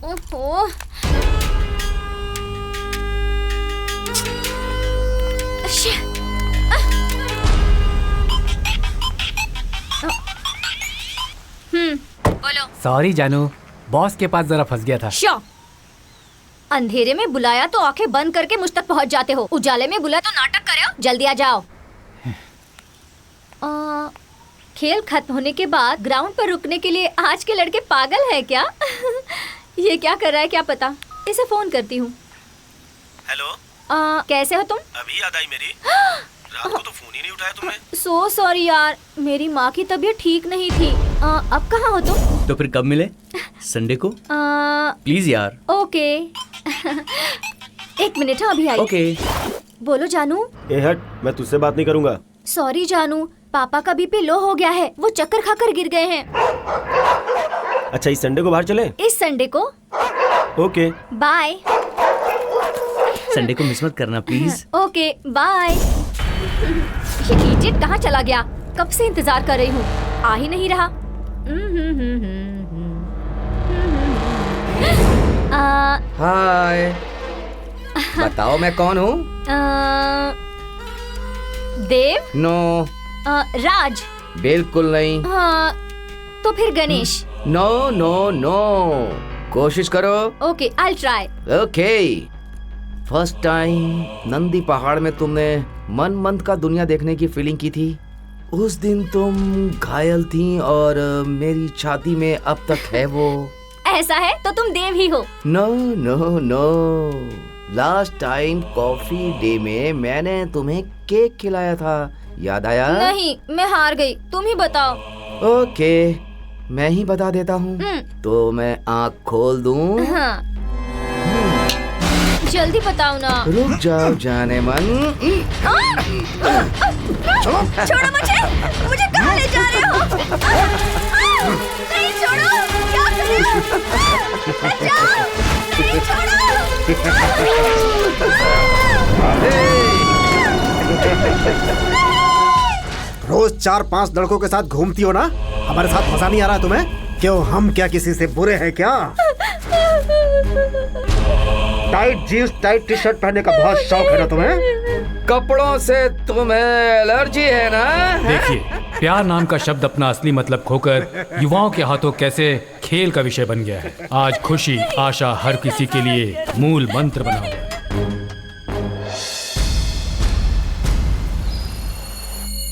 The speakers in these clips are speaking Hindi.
ओहो। बोलो। सॉरी जानू, बॉस के पास जरा फंस गया था। श्योर। अंधेरे में बुलाया तो आंखें बंद करके मुझ तक पहुंच जाते हो, उजाले में बुलाया तो नाटक करे हो। जल्दी आ जाओ। खेल खत्म होने के बाद ग्राउंड पर रुकने के लिए आज के लड़के पागल है क्या? ये क्या कर रहा है क्या पता। इसे फोन करती हूँ। हेलो। कैसे हो तुम? अभी याद आई मेरी। रात को तो फोन ही नहीं उठाया तुमने। सो सॉरी यार, मेरी माँ की तबीयत ठीक नहीं थी। अब कहाँ हो तुम? तो फिर कब मिले? संडे को? प्लीज यार। ओके। एक मिनट, हाँ अभी आई। ओके। बोलो जानू। ए हट, मैं तुझसे बात नहीं करूंगा। सॉरी जानू, पापा का बीपी लो हो गया है, वो चक्कर खाकर गिर गए हैं। अच्छा, इस संडे को बाहर चले? इस संडे को? Okay bye. संडे को मिस मत करना प्लीज। Okay bye. ये इडियट कहाँ चला गया? कब से इंतजार कर रही हूँ, आ ही नहीं रहा। हाय। बताओ मैं कौन हूँ? देव? नो। राज? बिल्कुल नहीं। हाँ, तो फिर गणेश? नो नो नो, कोशिश करो। Okay, I try. Okay. First time Nandi पहाड़ में तुमने मन मंद का दुनिया देखने की फीलिंग की थी, उस दिन तुम घायल थी और मेरी छाती में अब तक है वो। ऐसा है तो तुम देव ही हो। No no no, last time coffee day में मैंने तुम्हें केक खिलाया था, याद आया? नहीं, मैं हार गई, तुम ही बताओ। ओके, मैं ही बता देता हूँ। तो मैं आँख खोल दूँ? हाँ। जल्दी बताओ ना। रुक जाओ जाने मन। छोड़ो मुझे कहाँ ले जा रहे हो? नहीं छोड़ो, क्या कर रहे हो? बचाओ, नहीं छोड़ो। रोज 4-5 लड़कों के साथ घूमती हो ना, हमारे साथ मजा नहीं आ रहा तुम्हें? क्यों, हम क्या किसी से बुरे हैं क्या? Tight jeans tight T shirt पहनने का बहुत शौक है ना तुम्हें? कपड़ों से तुम्हें एलर्जी है ना? देखिए, प्यार नाम का शब्द अपना असली मतलब खोकर युवाओं के हाथों कैसे खेल का विषय बन गया है। आज खुशी आशा हर किसी के लिए मूल मंत्र बना हुआ है।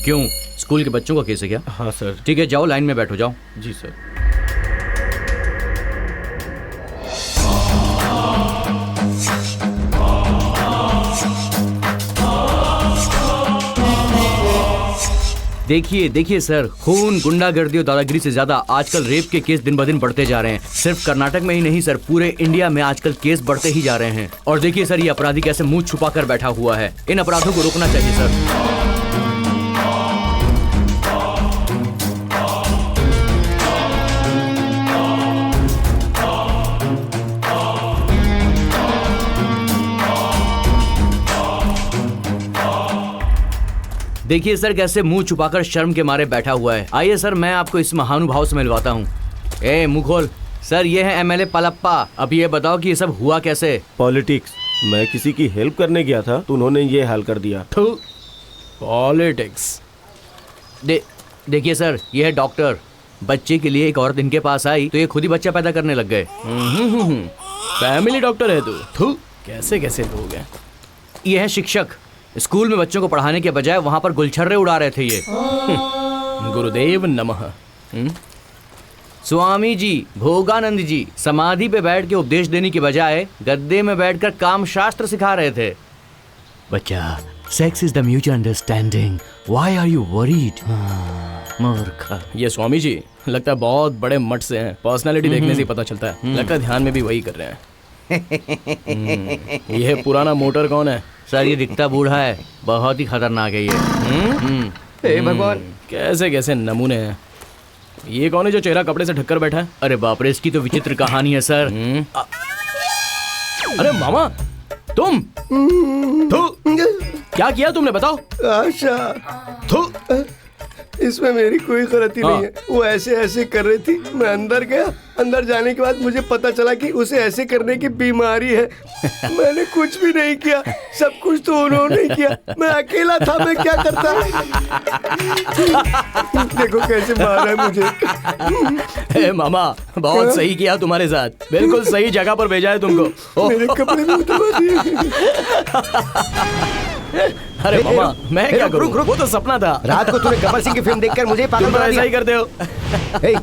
क्यों, स्कूल के बच्चों का केस है क्या? हाँ सर। ठीक है, जाओ लाइन में बैठो, जाओ। जी सर। देखिए देखिए सर, खून, गुंडागर्दी और दादागिरी से ज्यादा आजकल रेप के केस दिन ब दिन बढ़ते जा रहे हैं। सिर्फ कर्नाटक में ही नहीं सर, पूरे इंडिया में आजकल केस बढ़ते ही जा रहे हैं। और देखिए सर, ये अपराधी कैसे मुंह छुपा कर बैठा हुआ है। इन अपराधों को रोकना चाहिए सर। देखिए सर, कैसे मुंह छुपाकर शर्म के मारे बैठा हुआ है। आइए सर, मैं आपको इस महानुभाव से मिलवाता हूँ। ए मुंह खोल। सर, ये है एमएलए पलप्पा। अब ये बताओ कि ये सब हुआ कैसे? पॉलिटिक्स। मैं किसी की हेल्प करने गया था तो उन्होंने ये हाल कर दिया। पॉलिटिक्स। देखिए सर, ये है डॉक्टर। बच्चे के लिए एक औरत इनके पास आई तो ये खुद ही बच्चा पैदा करने लग गए। फैमिली डॉक्टर है तू? कैसे कैसे लोग हैं। ये है शिक्षक। स्कूल में बच्चों को पढ़ाने के बजाय वहां पर गुलछर्रे उड़ा रहे थे ये। गुरुदेव नमः। स्वामी जी, भोगानंद जी समाधि पे बैठ के उपदेश देने की बजाय गद्दे में बैठकर काम शास्त्र सिखा रहे थे। बच्चा, sex is the mutual understanding, why are you worried? मूर्ख। ये स्वामी जी लगता है बहुत बड़े मठ से हैं। पर्सनालिटी देखने से पता चलता है। लगता है ध्यान में भी वही कर रहे हैं। यह पुराना मोटर कौन है? सर, ये दिखता बूढ़ा है, बहुत ही खतरनाक है ये। हे भगवान, कैसे कैसे नमूने हैं। ये कौन है जो चेहरा कपड़े से ढककर बैठा है? अरे बाप रे, इसकी तो विचित्र कहानी है सर। अरे मामा, तुम क्या किया तुमने, बताओ। आशा, थू, इसमें मेरी कोई गलती नहीं है। वो ऐसे ऐसे कर रही थी, मैं अंदर गया। अंदर जाने के बाद मुझे पता चला कि उसे ऐसे करने की बीमारी है। मैंने कुछ भी नहीं किया, सब कुछ तो उन्होंने किया। मैं अकेला था, मैं क्या करता। देखो कैसे मारा है मुझे। ए मामा, बहुत सही किया तुम्हारे साथ, बिल्कुल सही जगह पर भेजा है तुमको। मेरे कपड़े भी उतार दिए। अरे मामा, मैं क्या करूं? वो तो सपना था। रात को तूने गब्बर सिंह की फिल्म देखकर मुझे पागल तुम बना ऐसा दिया। ही करते हो। हे,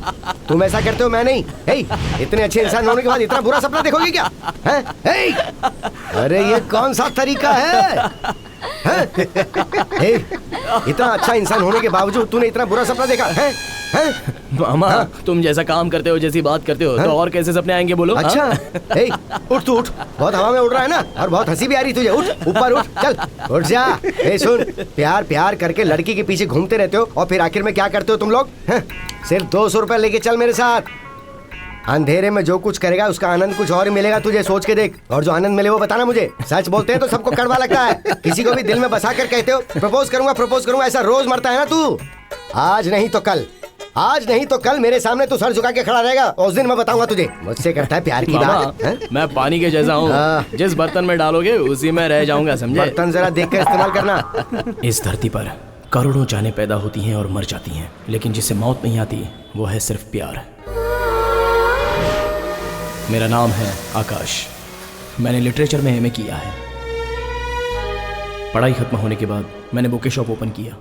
तुम ऐसा करते हो, मैं नहीं। हे, इतने अच्छे इंसान होने के बाद इतना बुरा सपना देखोगे क्या? हैं? हे, अरे ये कौन सा तरीका है? हैं? हे, इतना अच्छा इंसान होने के बावजूद तूने इतना बुरा सपना देखा है? हैं? मामा, तुम जैसा काम करते हो, जैसी बात करते हो, तो और कैसे सपने आएंगे बोलो? अच्छा, हे, उठ तू उठ। बहुत हवा में उड़ रहा है ना, और बहुत हंसी भी आ रही तुझे। उठ, ऊपर उठ, चल, उठ जा। हे सुन, प्यार प्यार करके लड़की के पीछे घूमते रहते हो और फिर आखिर में क्या करते हो तुम लोग? हैं? सिर्फ 200 रुपए लेके चल मेरे साथ। अंधेरे में जो कुछ करेगा उसका आनंद कुछ और मिलेगा तुझे, सोच के देख। और जो आनंद मिले वो बताना मुझे। सच बोलते हैं तो सबको कड़वा लगता है, किसी को भी दिल में बसा कर कहते हो प्रपोज करूंगा, ऐसा रोज मरता है ना तू। आज नहीं तो कल, आज नहीं तो कल मेरे सामने तू सर झुका के खड़ा रहेगा और उस दिन मैं बताऊंगा तुझे मुझसे करता है प्यार की बात। हैं? मैं पानी के जैसा हूँ, जिस बर्तन में डालोगे उसी में रह जाऊंगा, समझे? बर्तन जरा देख कर इस्तेमाल करना। इस धरती पर करोड़ों जानें पैदा होती हैं और मर जाती हैं, लेकिन जिसे मौत नहीं आती वो है सिर्फ प्यार। मेरा नाम है आकाश। मैंने लिटरेचर में एमए किया है। पढ़ाई खत्म होने के बाद मैंने बुके शॉप ओपन किया,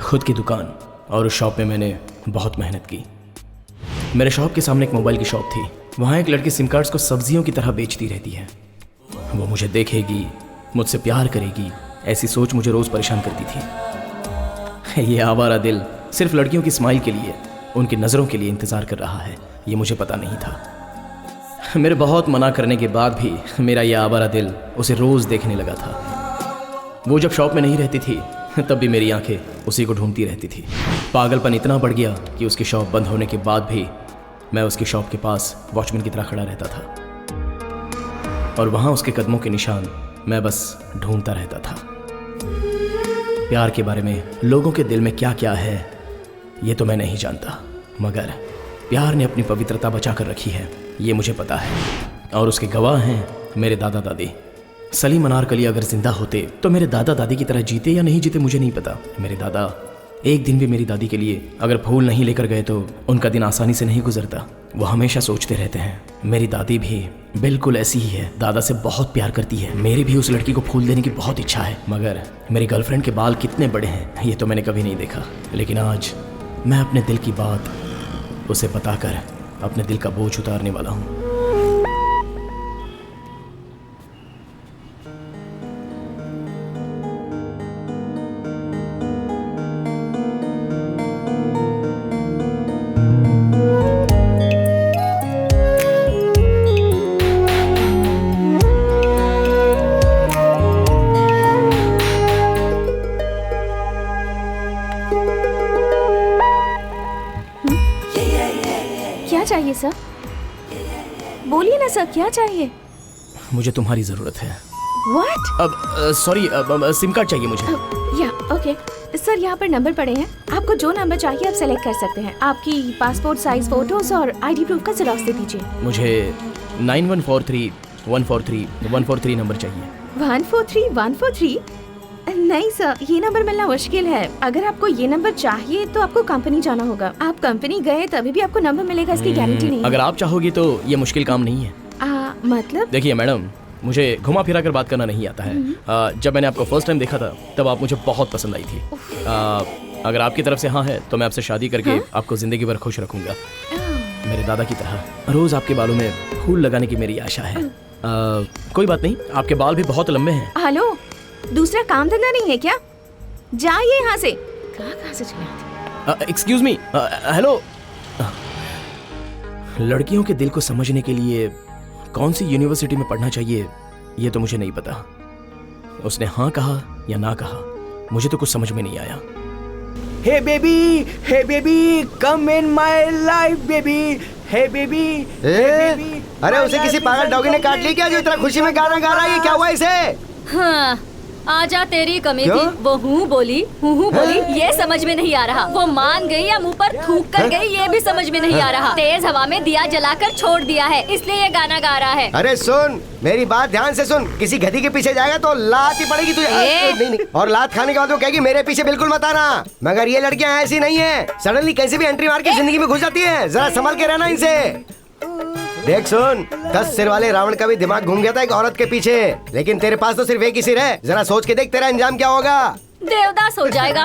खुद की दुकान, और उस शॉप में मैंने बहुत मेहनत की। मेरे शॉप के सामने एक मोबाइल की शॉप थी। वहाँ एक लड़की सिम कार्ड्स को सब्जियों की तरह बेचती रहती है। वो मुझे देखेगी, मुझसे प्यार करेगी, ऐसी सोच मुझे रोज़ परेशान करती थी। ये आवारा दिल सिर्फ लड़कियों की स्माइल के लिए, उनकी नज़रों के लिए इंतज़ार कर रहा है, ये मुझे पता नहीं था। मेरे बहुत मना करने के बाद भी मेरा यह आवारा दिल उसे रोज़ देखने लगा था। वो जब शॉप में नहीं रहती थी तब भी मेरी आंखें उसी को ढूंढती रहती थी। पागलपन इतना बढ़ गया कि उसकी शॉप बंद होने के बाद भी मैं उसकी शॉप के पास वॉचमैन की तरह खड़ा रहता था, और वहाँ उसके कदमों के निशान मैं बस ढूंढता रहता था। प्यार के बारे में लोगों के दिल में क्या क्या है ये तो मैं नहीं जानता, मगर प्यार ने अपनी पवित्रता बचा कर रखी है, ये मुझे पता है। और उसके गवाह हैं मेरे दादा दादी। सलीम अनारकली अगर जिंदा होते तो मेरे दादा दादी की तरह जीते या नहीं जीते मुझे नहीं पता। मेरे दादा एक दिन भी मेरी दादी के लिए अगर फूल नहीं लेकर गए तो उनका दिन आसानी से नहीं गुजरता। वो हमेशा सोचते रहते हैं। मेरी दादी भी बिल्कुल ऐसी ही है, दादा से बहुत प्यार करती है। मेरी भी उस लड़की को फूल देने की बहुत इच्छा है, मगर मेरी गर्लफ्रेंड के बाल कितने बड़े हैं ये तो मैंने कभी नहीं देखा। लेकिन आज मैं अपने दिल की बात उसे बताकर अपने दिल का बोझ उतारने वाला हूँ। क्या चाहिए सर? बोलिए ना सर, क्या चाहिए? मुझे तुम्हारी जरूरत है। व्हाट? अब सॉरी, सिम कार्ड चाहिए मुझे। या ओके सर, यहाँ पर नंबर पड़े हैं, आपको जो नंबर चाहिए आप सेलेक्ट कर सकते हैं। आपकी पासपोर्ट साइज फोटोज और आईडी प्रूफ का जेरॉक्स दे दीजिए। मुझे 9143143143 नंबर चाहिए। 143 नहीं सर, ये नंबर मिलना मुश्किल है। अगर आपको ये नंबर चाहिए तो आपको कंपनी जाना होगा। आप कंपनी गए तभी भी आपको नंबर मिलेगा, इसकी गारंटी नहीं है। अगर आप चाहोगी तो ये मुश्किल काम नहीं है। मतलब? देखिए मैडम, मुझे घुमा फिरा कर बात करना नहीं आता है। जब मैंने आपको फर्स्ट टाइम देखा था तब आप मुझे बहुत पसंद आई थी। अगर आपकी तरफ से हाँ है तो मैं आपसे शादी करके आपको जिंदगी भर खुश रखूंगा, मेरे दादा की तरह। रोज आपके बालों में फूल लगाने की मेरी आशा है। कोई बात नहीं, आपके बाल भी बहुत लंबे हैं। हेलो, दूसरा काम धंधा नहीं है क्या? जाइए यहाँ से। कहाँ से चले आते? Excuse me, hello. लड़कियों के दिल को समझने के लिए कौन सी यूनिवर्सिटी में पढ़ना चाहिए ये तो मुझे नहीं पता। उसने हाँ कहा या ना कहा मुझे तो कुछ समझ में नहीं आया। Hey baby come in my life baby, hey baby. अरे उसे किसी पागल डॉगी ने काट ली क्या जो इतना खुशी में गाना गा रहा है? ये क्या हुआ इसे? हाँ, आजा तेरी कमी क्यों? थी, वो हूँ बोली हूँ बोली ये समझ में नहीं आ रहा। वो मान गई या मुंह पर थूक कर गई ये भी समझ में नहीं आ रहा। तेज हवा में दिया जलाकर छोड़ दिया है, इसलिए ये गाना गा रहा है। अरे सुन, मेरी बात ध्यान से सुन। किसी गधी के पीछे जाएगा तो लात ही पड़ेगी तुझे। नहीं, और लात खाने के बाद वो कहेगी मेरे पीछे बिल्कुल मत आना। मगर ये लड़कियां ऐसी नहीं है, सडनली कैसे भी एंट्री मार के जिंदगी में घुस जाती है। जरा संभल के रहना इनसे। देख सुन, 10 सिर वाले रावण का भी दिमाग घूम गया था एक औरत के पीछे, लेकिन तेरे पास तो सिर्फ एक ही सिर है। जरा सोच के देख तेरा अंजाम क्या होगा। देवदास हो जाएगा।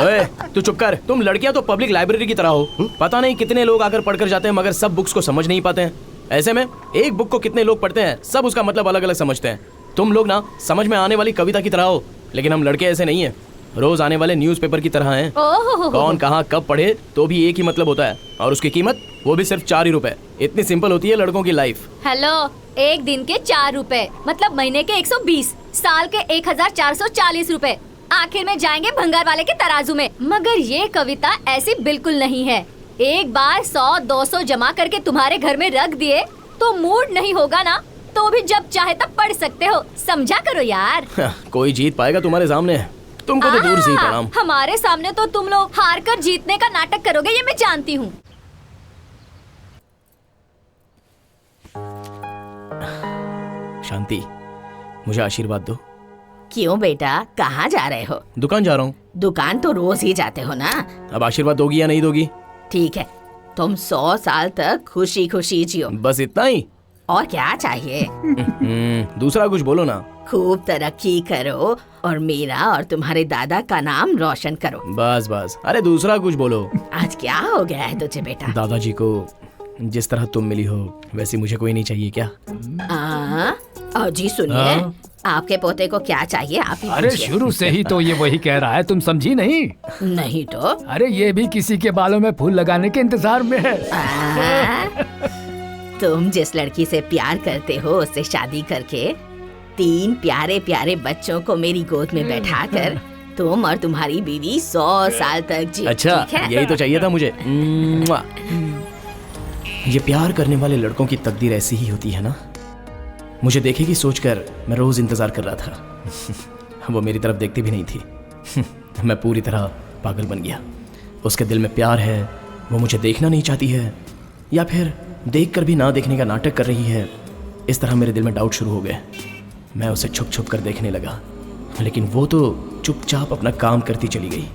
ओए, तू चुप कर। तुम लड़कियां तो पब्लिक लाइब्रेरी की तरह हो। पता नहीं कितने लोग आकर पढ़कर जाते हैं मगर सब बुक्स को समझ नहीं पाते हैं। ऐसे में एक बुक को कितने लोग पढ़ते हैं, सब उसका मतलब अलग अलग समझते हैं। तुम लोग ना समझ में आने वाली कविता की तरह हो, लेकिन हम लड़के ऐसे नहीं है, रोज आने वाले न्यूज़पेपर की तरह हैं। कौन कहाँ कब पढ़े तो भी एक ही मतलब होता है, और उसकी कीमत वो भी सिर्फ 4 ही रुपए। इतनी सिंपल होती है लड़कों की लाइफ। हेलो, एक दिन के 4 रुपए मतलब महीने के 120, साल के 1440 रुपए, आखिर में जाएंगे भंगार वाले के तराजू में। मगर ये कविता ऐसी बिल्कुल नहीं है। एक बार 100-200 जमा करके तुम्हारे घर में रख दिए तो मूड नहीं होगा ना, तो भी जब चाहे तब पढ़ सकते हो। समझा करो यार। कोई जीत पाएगा तुम्हारे सामने? तुमको तो दूर से ही प्रणाम। हमारे सामने तो तुम लोग हार कर जीतने का नाटक करोगे, ये मैं जानती हूँ। शांति, मुझे आशीर्वाद दो। क्यों बेटा, कहाँ जा रहे हो? दुकान जा रहा हूँ। दुकान तो रोज ही जाते हो ना। अब आशीर्वाद दोगी या नहीं दोगी? ठीक है, तुम 100 साल तक खुशी खुशी जियो। बस इतना ही? और क्या चाहिए? दूसरा कुछ बोलो ना। खूब तरक्की करो और मेरा और तुम्हारे दादा का नाम रोशन करो। बस बस, अरे दूसरा कुछ बोलो। आज क्या हो गया है तुझे बेटा? दादाजी को जिस तरह तुम मिली हो वैसी मुझे कोई नहीं चाहिए क्या? और जी सुनिए, आपके पोते को क्या चाहिए आप ही अरे शुरू से ही तो ये वही कह रहा है, तुम समझी नहीं? नहीं तो? अरे ये भी किसी के बालों में फूल लगाने के इंतजार में है। तुम जिस लड़की से प्यार करते हो उससे शादी करके 3 प्यारे प्यारे बच्चों को मेरी गोद में बैठाकर तुम और तुम्हारी बीवी 100 साल तक जियो। अच्छा, ठीक है? यही तो चाहिए था मुझे। ये प्यार करने वाले लड़कों की तकदीर ऐसी ही होती है ना। मुझे देखेगी सोचकर मैं रोज इंतजार कर रहा था। वो मेरी तरफ देखती भी नहीं थी। मैं पूरी तरह पागल बन गया। उसके दिल में प्यार है, वो मुझे देखना नहीं चाहती है, या फिर देखकर भी ना देखने का नाटक कर रही है। इस तरह मेरे दिल में डाउट शुरू हो गए। मैं उसे छुप छुप कर देखने लगा, लेकिन वो तो चुपचाप अपना काम करती चली गई।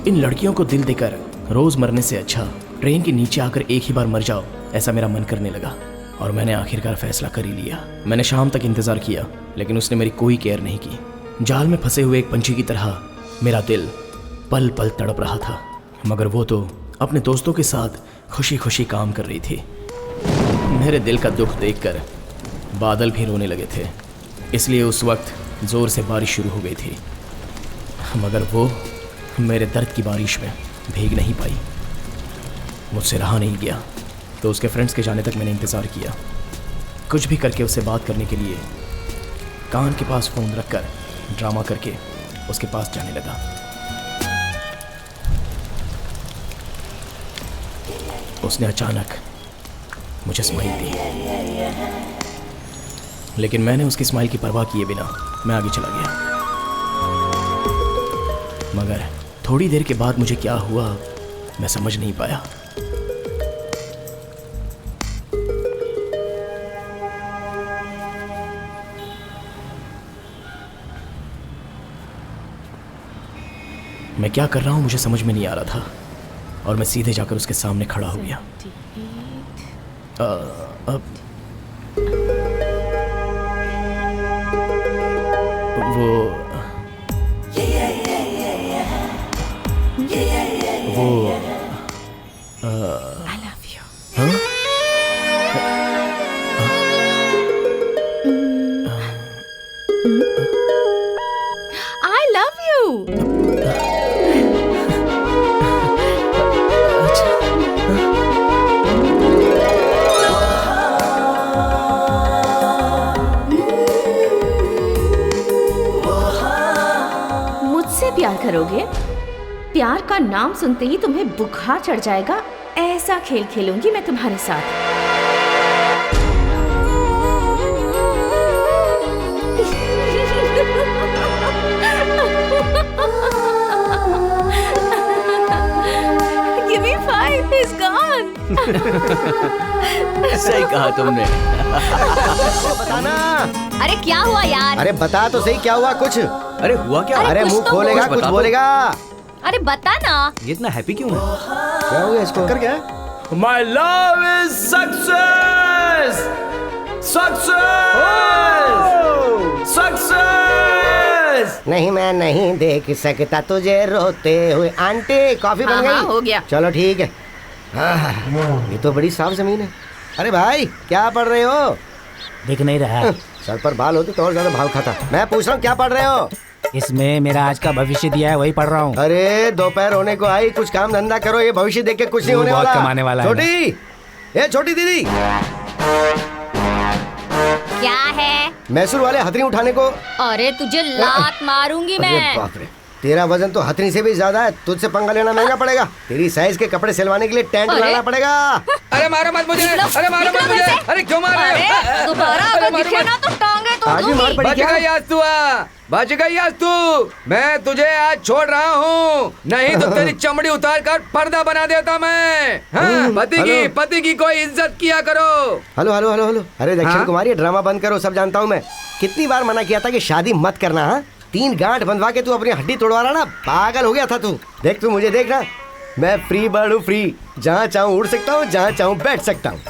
इन लड़कियों को दिल देकर रोज मरने से अच्छा ट्रेन के नीचे आकर एक ही बार मर जाओ, ऐसा मेरा मन करने लगा। और मैंने आखिरकार फैसला कर ही लिया। मैंने शाम तक इंतजार किया, लेकिन उसने मेरी कोई केयर नहीं की। जाल में फंसे हुए एक पंछी की तरह मेरा दिल पल पल तड़प रहा था, मगर वो तो अपने दोस्तों के साथ खुशी खुशी काम कर रही थी। मेरे दिल का दुख देखकर बादल भी रोने लगे थे, इसलिए उस वक्त जोर से बारिश शुरू हो गई थी, मगर वो मेरे दर्द की बारिश में भीग नहीं पाई। मुझसे रहा नहीं गया, तो उसके फ्रेंड्स के जाने तक मैंने इंतज़ार किया। कुछ भी करके उससे बात करने के लिए कान के पास फ़ोन रखकर ड्रामा करके उसके पास जाने लगा। उसने अचानक मुझे स्माइल दी, लेकिन मैंने उसकी स्माइल की परवाह किए बिना मैं आगे चला गया। मगर थोड़ी देर के बाद मुझे क्या हुआ मैं समझ नहीं पाया। मैं क्या कर रहा हूँ मुझे समझ में नहीं आ रहा था, और मैं सीधे जाकर उसके सामने खड़ा हो गया। अब वो I love you. हाँ? I love you. मुझसे प्यार करोगे? प्यार का नाम सुनते ही तुम्हें बुखार चढ़ जाएगा। ऐसा खेल खेलूंगी मैं तुम्हारे साथ। सही कहा तुमने। बताना। अरे क्या हुआ यार? अरे बता तो सही क्या हुआ कुछ। अरे हुआ क्या? अरे कुछ मुंह तो खोलेगा बोल। कुछ बोलेगा। अरे बता ना। ये इतना हैप्पी क्यों है? क्या हो गया इसको? कर क्या? My love is success! Success! Success! नहीं मैं नहीं देख सकता तुझे रोते हुए। आंटी कॉफी बन हाँ, गई? हो गया। चलो ठीक है। ये तो बड़ी साफ जमीन है। अरे भाई क्या पढ़ रहे हो? दिख नहीं रहा। सर पर बाल होते तो और ज्यादा भाव खाता। मैं पूछ रहा हूँ क्या पढ़ रहे हो? इसमें मेरा आज का भविष्य दिया है, वही पढ़ रहा हूँ। अरे दोपहर होने को आई, कुछ काम धंधा करो। ये भविष्य देख के कुछ नहीं वो होने बहुत वाला। कमाने वाला है छोटी, ये छोटी दीदी, क्या है? मैसूर वाले हथनी उठाने को। अरे तुझे लात मारूंगी अरे मैं। बाप रे, तेरा वजन तो हथनी से भी ज्यादा है। तुझसे पंगा लेना महंगा पड़ेगा। तेरी साइज के कपड़े सिलवाने के लिए टेंट अरे। लाना पड़ेगा। अरे मारो मत मुझे, अरे मारो मत मुझे, अरे क्यों मार रहे हो? अरे दोबारा अगर दिखे ना तो टांगे तोड़ आज भी मार दूंगी। पड़ी बच क्या? गई आज तू, बच गई आज तू। मैं तुझे आज छोड़ रहा हूँ, नहीं तो तेरी चमड़ी उतार कर पर्दा बना देता मैं। हाँ, पति की कोई इज्जत किया करो। Hello hello hello hello. अरे दक्षिण हाँ? कुमारी, ड्रामा बंद करो, सब जानता हूँ मैं। कितनी बार मना किया था कि शादी मत करना। हाँ, 3 गांठ बंधवा के तू अपनी हड्डी तोड़वा रहा ना। पागल हो गया था तू। देख तू मुझे देखना, मैं फ्री बर्ड हूँ, फ्री। जहाँ चाहूँ उड़ सकता हूँ, जहाँ चाहूँ बैठ सकता हूँ।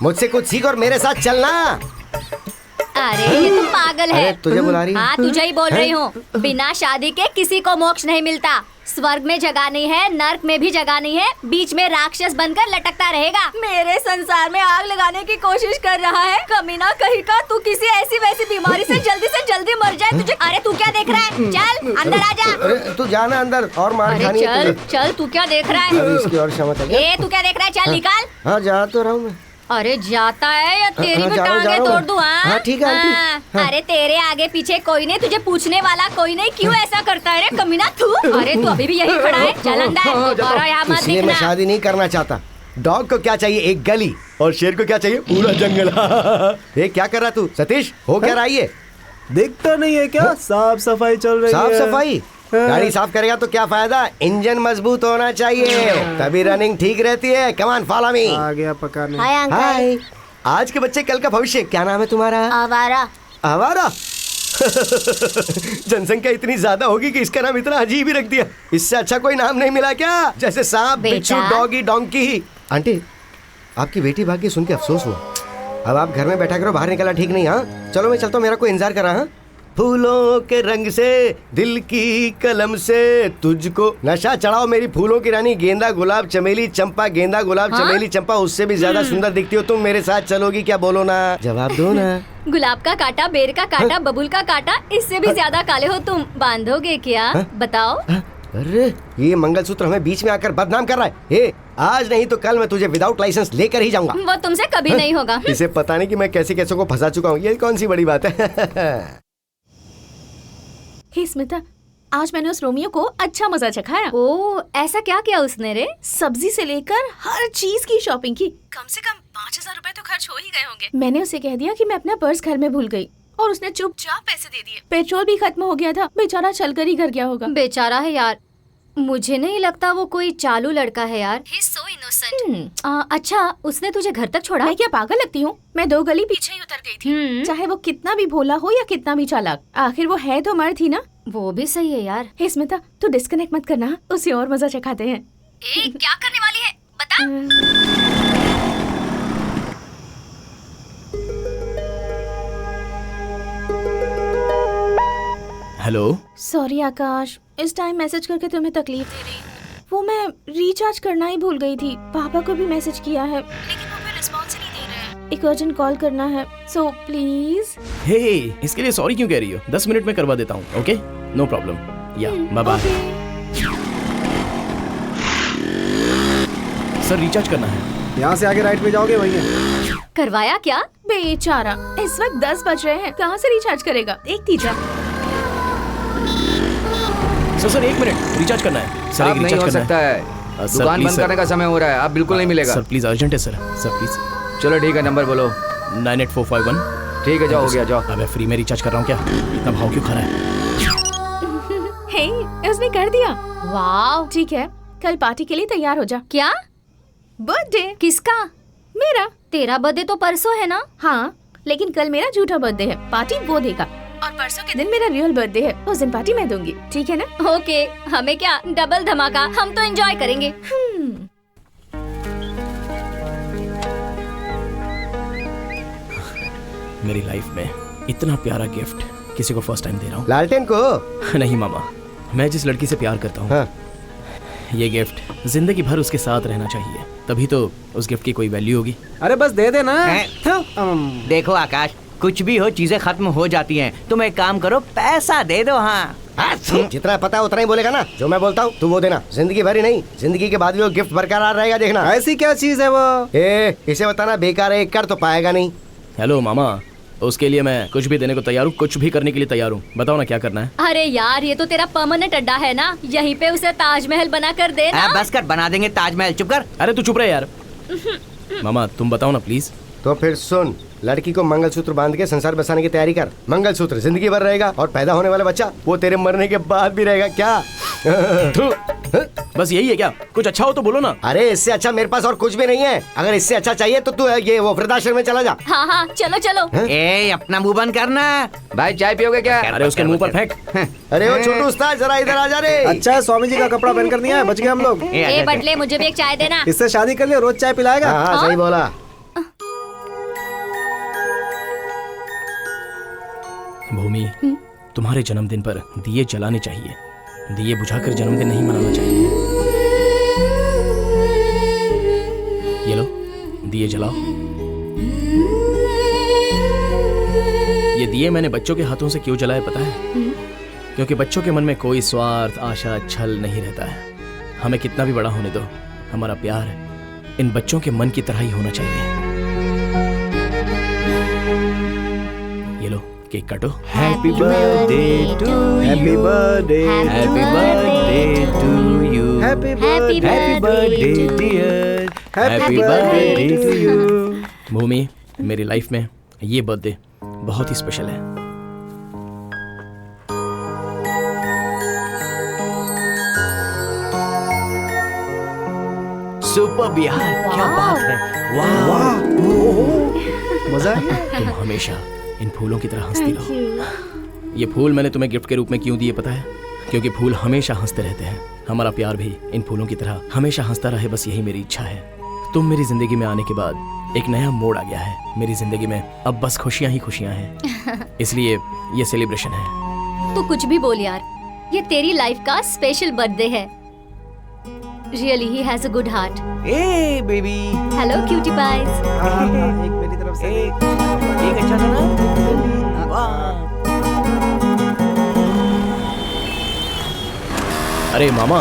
मुझसे कुछ सीख और मेरे साथ चलना। अरे ये तो पागल है। अरे तुझे बुला रही है। हाँ तुझे ही बोल रही हूँ। बिना शादी के किसी को मोक्ष नहीं मिलता। स्वर्ग में जगह नहीं है, नर्क में भी जगह नहीं है, बीच में राक्षस बनकर लटकता रहेगा। मेरे संसार में आग लगाने की कोशिश कर रहा है कमीना कहीं का। तू किसी ऐसी वैसी बीमारी से जल्दी मर जाए तुझे। अरे तू क्या देख रहा है? चल अंदर आ जा। अरे तू जाना अंदर और मार अरे खानी है चल तुझे। चल, तू क्या देख रहा है? अभी इसकी और क्षमता है क्या? ए तू क्या देख रहा है? चल निकाल। हाँ जा तो रहा हूँ मैं। अरे जाता है या तेरी हाँ, भी जा रहा हूँ, जा टांगे रहा हूँ। तोड़ दूं? हाँ, ठीक है, आंटी। हाँ, हाँ। अरे तेरे आगे पीछे कोई नहीं, तुझे पूछने वाला कोई नहीं। क्यों ऐसा करता है रे कमीना तू? अरे तू अभी भी यही खड़ा है। चल अंदर और यहाँ मत इसलिए मैं दिखना। शादी नहीं करना चाहता। डॉग को क्या चाहिए? एक गली। और शेर को क्या चाहिए? पूरा जंगल। ये क्या कर रहा तू सतीश? हो क्या रहा है ये? दिखता नहीं है क्या? साफ सफाई चल रही साफ है। सफाई? गाड़ी साफ करेगा तो क्या फायदा? इंजन मजबूत होना चाहिए, तभी रनिंग ठीक रहती है। Come on follow me. आ गया पकाने। Hi uncle. हाय। आज के बच्चे कल का भविष्य। क्या नाम है तुम्हारा? आवारा। आवारा। जनसंख्या इतनी ज्यादा होगी कि इसका नाम इतना अजीब ही रख दिया। इससे अच्छा कोई नाम नहीं मिला क्या? जैसे सांप, बिच्छू, डॉगी, डोंकी। आंटी, आपकी बेटी भाग के सुन के अफसोस हुआ। अब आप घर में बैठा करो, बाहर निकलना ठीक नहीं। हाँ चलो मैं चलता हूँ, मेरा कोई इंतजार कर रहा है। फूलों के रंग से, दिल की कलम से तुझको नशा चढ़ाओ मेरी फूलों की रानी। गेंदा गुलाब चमेली चंपा, गेंदा गुलाब चमेली चंपा, उससे भी ज्यादा सुंदर दिखती हो तुम। मेरे साथ चलोगी क्या? बोलो ना, जवाब दो ना। गुलाब का कांटा, बेर का कांटा, बबुल का कांटा, इससे भी ज्यादा काले हो तुम। बांधोगे क्या? बताओ। अरे ये मंगलसूत्र हमें बीच में आकर बदनाम कर रहा है। ए, आज नहीं तो कल मैं तुझे विदाउट लाइसेंस लेकर ही जाऊंगा। वो तुमसे कभी नहीं होगा। इसे पता नहीं कि मैं कैसे कैसे को फंसा चुका हूँ। ये कौन सी बड़ी बात है। हे स्मिता, आज मैंने उस रोमियो को अच्छा मजा चखाया। ओ ऐसा क्या किया उसने रे? सब्जी से लेकर हर चीज की शॉपिंग की। कम से कम 5000 रुपए तो खर्च हो ही गए होंगे। मैंने उसे कह दिया कि मैं अपना पर्स घर में भूल गई और उसने चुपचाप पैसे दे दिए। पेट्रोल भी खत्म हो गया था, बेचारा चलकर ही घर गया होगा। बेचारा है यार। मुझे नहीं लगता वो कोई चालू लड़का है यार। He's so innocent। अच्छा उसने तुझे घर तक छोड़ा? मैं क्या पागल लगती हूँ? मैं 2 गली पीछे ही उतर गई थी। चाहे वो कितना भी भोला हो या कितना भी चालाक, आखिर वो है तो मर्द ही ना। वो भी सही है यार। हे स्मिता, तू डिस्कनेक्ट मत करना, उसे और मजा चखाते हैं। क्या करने वाली है बता। हेलो। सॉरी आकाश, इस टाइम मैसेज करके तुम्हें तकलीफ दे रही। वो मैं रिचार्ज करना ही भूल गई थी। पापा को भी मैसेज किया है लेकिन वो कोई रिस्पॉन्स ही नहीं दे रहे हैं। एक अर्जेंट कॉल करना है, सो प्लीज। हे, इसके लिए सॉरी क्यों कह रही हो? 10 मिनट में करवा देता हूँ। Okay, no problem. या बाय बाय। सर रिचार्ज करना है। यहाँ से आगे राइट में जाओगे, वही है। करवाया क्या? बेचारा, इस वक्त 10 बज रहे हैं, कहाँ से रिचार्ज करेगा? एक तीजा। सर 1 मिनट, रिचार्ज करना है। सर अब नहीं हो सकता है, दुकान बंद करने का समय हो रहा है। अब बिल्कुल नहीं मिलेगा। सर प्लीज, अर्जेंट है सर। Sir please. चलो ठीक है, नंबर बोलो। 98451। ठीक है, जाओ हो गया, जाओ। अबे फ्री में रिचार्ज कर रहा हूँ क्या? इतना भाव क्यों खा रहा है? हे, उसने कर दिया। वाह, ठीक है, कल पार्टी के लिए तैयार हो जा। क्या? बर्थडे किसका? मेरा। तेरा बर्थडे तो परसों है ना? हाँ, लेकिन कल मेरा झूठा बर्थडे है, पार्टी वो देगा। और परसों के दिन मेरा रियल बर्थडे है, उस दिन पार्टी मैं दूंगी, ठीक है ना? ओके, हमें क्या, डबल धमाका, हम तो एंजॉय करेंगे। मेरी लाइफ में इतना प्यारा गिफ्ट किसी को फर्स्ट टाइम दे रहा हूँ। लालटेन को? नहीं मामा, मैं जिस लड़की से प्यार करता हूँ, हाँ। ये गिफ्ट जिंदगी भर उसके साथ रहना चाहिए, तभी तो उस गिफ्ट की कोई वैल्यू होगी। अरे बस दे देना। देखो आकाश, कुछ भी हो चीजें खत्म हो जाती हैं। तुम एक काम करो, पैसा दे दो। हाँ, जितना पता है उतना ही बोलेगा ना। जो मैं बोलता हूँ तू वो देना, जिंदगी भर ही नहीं, जिंदगी के बाद भी वो गिफ्ट बरकरार रहेगा, देखना। ऐसी क्या चीज है वो? इसे बताना बेकार है, एक कर तो पाएगा नहीं। हेलो मामा, उसके लिए मैं कुछ भी देने को तैयार हूँ, कुछ भी करने के लिए तैयार हूँ। बताओ ना क्या करना है। अरे यार, ये तो तेरा परमानेंट अड्डा है ना, यहीं पे उसे ताजमहल बना कर दे ना। बस कर, बना देंगे ताजमहल। चुप कर। अरे तू चुप रहे यार। मामा तुम बताओ ना प्लीज। तो फिर सुन, लड़की को मंगलसूत्र बांध के संसार बसाने की तैयारी कर। मंगलसूत्र जिंदगी भर रहेगा और पैदा होने वाला बच्चा वो तेरे मरने के बाद भी रहेगा। क्या बस यही है क्या? कुछ अच्छा हो तो बोलो ना। अरे इससे अच्छा मेरे पास और कुछ भी नहीं है। अगर इससे अच्छा चाहिए तो तू ये वो वृद्धाश्रम में चला जा। हाँ हाँ, चलो चलो। ए, अपना मुंह बंद करना। भाई चाय पियोगे क्या? अरे उसके मुंह पर फेंक। अरे वो छोटू उस्ताद, जरा इधर आ जा रे। अच्छा स्वामी जी का कपड़ा पहन कर दिया है, बच गए हम लोग। ए बटले, मुझे भी एक चाय देना। इससे शादी कर लियो, रोज चाय पिलाएगा। हाँ सही बोला। भूमि, तुम्हारे जन्मदिन पर दिए जलाने चाहिए, दिए बुझाकर जन्मदिन नहीं मनाना चाहिए। ये लो, दिए जलाओ। ये दिए मैंने बच्चों के हाथों से क्यों जलाए पता है? क्योंकि बच्चों के मन में कोई स्वार्थ, आशा, छल नहीं रहता है। हमें कितना भी बड़ा होने दो, हमारा प्यार इन बच्चों के मन की तरह ही होना चाहिए। ये लो, केक काटो। Happy birthday to you, happy birthday, happy birthday to you, happy birthday dear, happy birthday to you. Bhumi, मेरी लाइफ में ये बर्थडे बहुत ही स्पेशल है। सुपर यार, क्या बात है। वाह, मजा। तुम हमेशा इन फूलों की तरह हंसती रहो। ये फूल मैंने तुम्हें गिफ्ट के रूप में क्यों दिए पता है? क्योंकि फूल हमेशा हंसते रहते हैं। हमारा प्यार भी इन फूलों की तरह हमेशा हंसता रहे, बस यही मेरी इच्छा है। तुम मेरी जिंदगी में आने के बाद एक नया मोड़ आ गया है। मेरी जिंदगी में अब बस खुशियां ही खुशियां हैं, इसलिए ये सेलिब्रेशन है। तू कुछ भी बोल यार, ये तेरी लाइफ का स्पेशल बर्थडे है। Really, he has a good heart. A baby, Hello, cutie pies. एक मेरी तरफ से। एक अच्छा था ना? वाह। अरे मामा,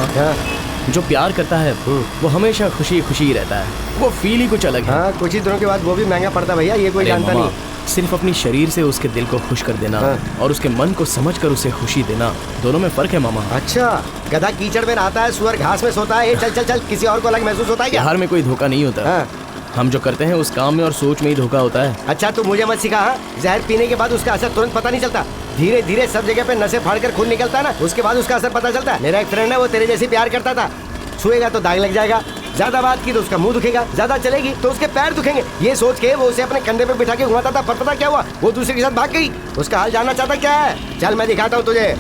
जो प्यार करता है वो हमेशा खुशी खुशी ही रहता है। वो फील ही कुछ अलग है। हाँ, कुछ ही दिनों के बाद वो भी महंगा पड़ता भैया, ये कोई अरे जानता मामा, नहीं। सिर्फ अपनी शरीर से उसके दिल को खुश कर देना और उसके मन को समझकर उसे खुशी देना, दोनों में फर्क है मामा। अच्छा, गधा कीचड़ में नहाता है, सुअर घास में सोता है। चल चल चल, किसी और को अलग महसूस होता है क्या? प्यार में कोई धोखा नहीं होता। हाँ। हम जो करते हैं उस काम में और सोच में ही धोखा होता है। अच्छा, तू मुझे मत सिखा। हाँ? जहर पीने के बाद उसका असर तुरंत पता नहीं चलता, धीरे धीरे सब जगह पे नसें फाड़ कर खून निकलता है ना, उसके बाद उसका असर पता चलता है। मेरा एक फ्रेंड है, वो तेरे जैसी प्यार करता था। छुएगा तो दाग लग जाएगा, ज्यादा बात की तो उसका मुंह दुखेगा, ज्यादा चलेगी तो उसके पैर दुखेंगे। ये सोच के वो उसे अपने कंधे पे बिठा के घुमाता था, पर पता क्या हुआ? वो दूसरे के साथ भाग गई। उसका हाल जानना चाहता क्या है? चल मैं दिखाता हूँ तुझे।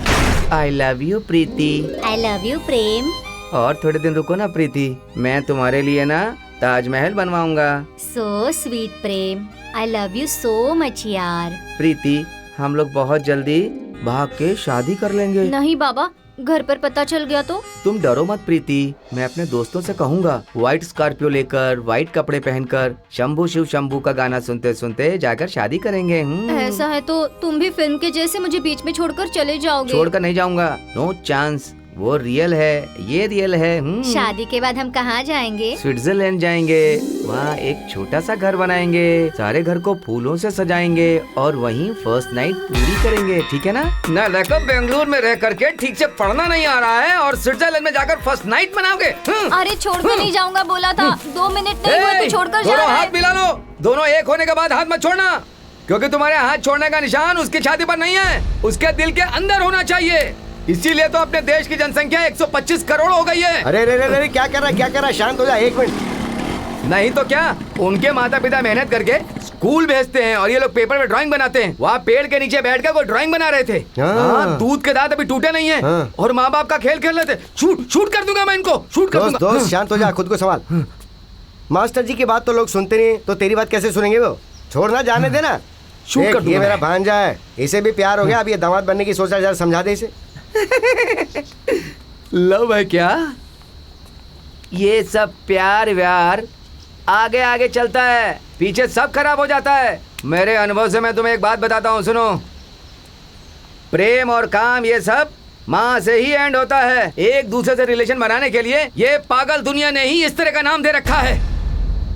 I love you Preeti. I love you, प्रेम। और थोड़े दिन रुको ना प्रीति, मैं तुम्हारे लिए ना Taj Mahal बनवाऊंगा। So sweet, Prem. I love you so much यार। प्रीति, हम लोग बहुत जल्दी भाग के शादी कर लेंगे। नहीं बाबा, घर पर पता चल गया तो? तुम डरो मत प्रीति, मैं अपने दोस्तों से कहूँगा, व्हाइट स्कॉर्पियो लेकर, व्हाइट कपड़े पहनकर, शंभू शिव शंभू का गाना सुनते सुनते जाकर शादी करेंगे। ऐसा है तो तुम भी फिल्म के जैसे मुझे बीच में छोड़कर चले जाओगे? छोड़कर नहीं जाऊंगा, नो चांस। वो रियल है, ये रियल है। शादी के बाद हम कहाँ जाएंगे? स्विट्जरलैंड जाएंगे, वहाँ एक छोटा सा घर बनाएंगे, सारे घर को फूलों से सजाएंगे और वहीं फर्स्ट नाइट पूरी करेंगे, ठीक है ना? ना देखो, बेंगलुरु में रह करके ठीक से पढ़ना नहीं आ रहा है और स्विट्जरलैंड में जाकर फर्स्ट नाइट मनाओगे। अरे छोड़कर नहीं जाऊंगा बोला था, 2 मिनट नहीं हुए तो छोड़कर जा दोनों रहा है। हाथ मिला लो, दोनों एक होने के बाद हाथ मत छोड़ना, क्योंकि तुम्हारे हाथ छोड़ने का निशान उसकी छाती पर नहीं है, उसके दिल के अंदर होना चाहिए। इसीलिए तो अपने देश की जनसंख्या 125 करोड़ हो गई है। अरे रे रे रे, क्या कर रहा है, क्या कर रहा है? शांत हो जा, एक मिनट। नहीं तो क्या, उनके माता पिता मेहनत करके स्कूल भेजते हैं और ये लोग पेपर में ड्राइंग बनाते हैं। वहाँ पेड़ के नीचे बैठ कर कोई ड्राइंग बना रहे थे। हाँ, दूध के दांत अभी टूटे नहीं है। और माँ बाप का खेल खेल रहे थे। शूट कर दूंगा मैं इनको, शूट कर दूंगा। दोस्त शांत हो जा, खुद को संभाल। मास्टर जी की बात तो लोग सुनते नहीं, तो तेरी बात कैसे सुनेंगे वो? छोड़ना, जाने देना। शूट कर दूंगा। ये मेरा भांजा है, इसे भी प्यार हो गया, अब ये दामाद बनने की सोच रहा है, जरा समझा दे इसे। लव है क्या? ये सब प्यार व्यार आगे आगे चलता है, पीछे सब खराब हो जाता है। मेरे अनुभव से मैं तुम्हें एक बात बताता हूँ, सुनो। प्रेम और काम ये सब माँ से ही एंड होता है। एक दूसरे से रिलेशन बनाने के लिए ये पागल दुनिया ने ही इस तरह का नाम दे रखा है।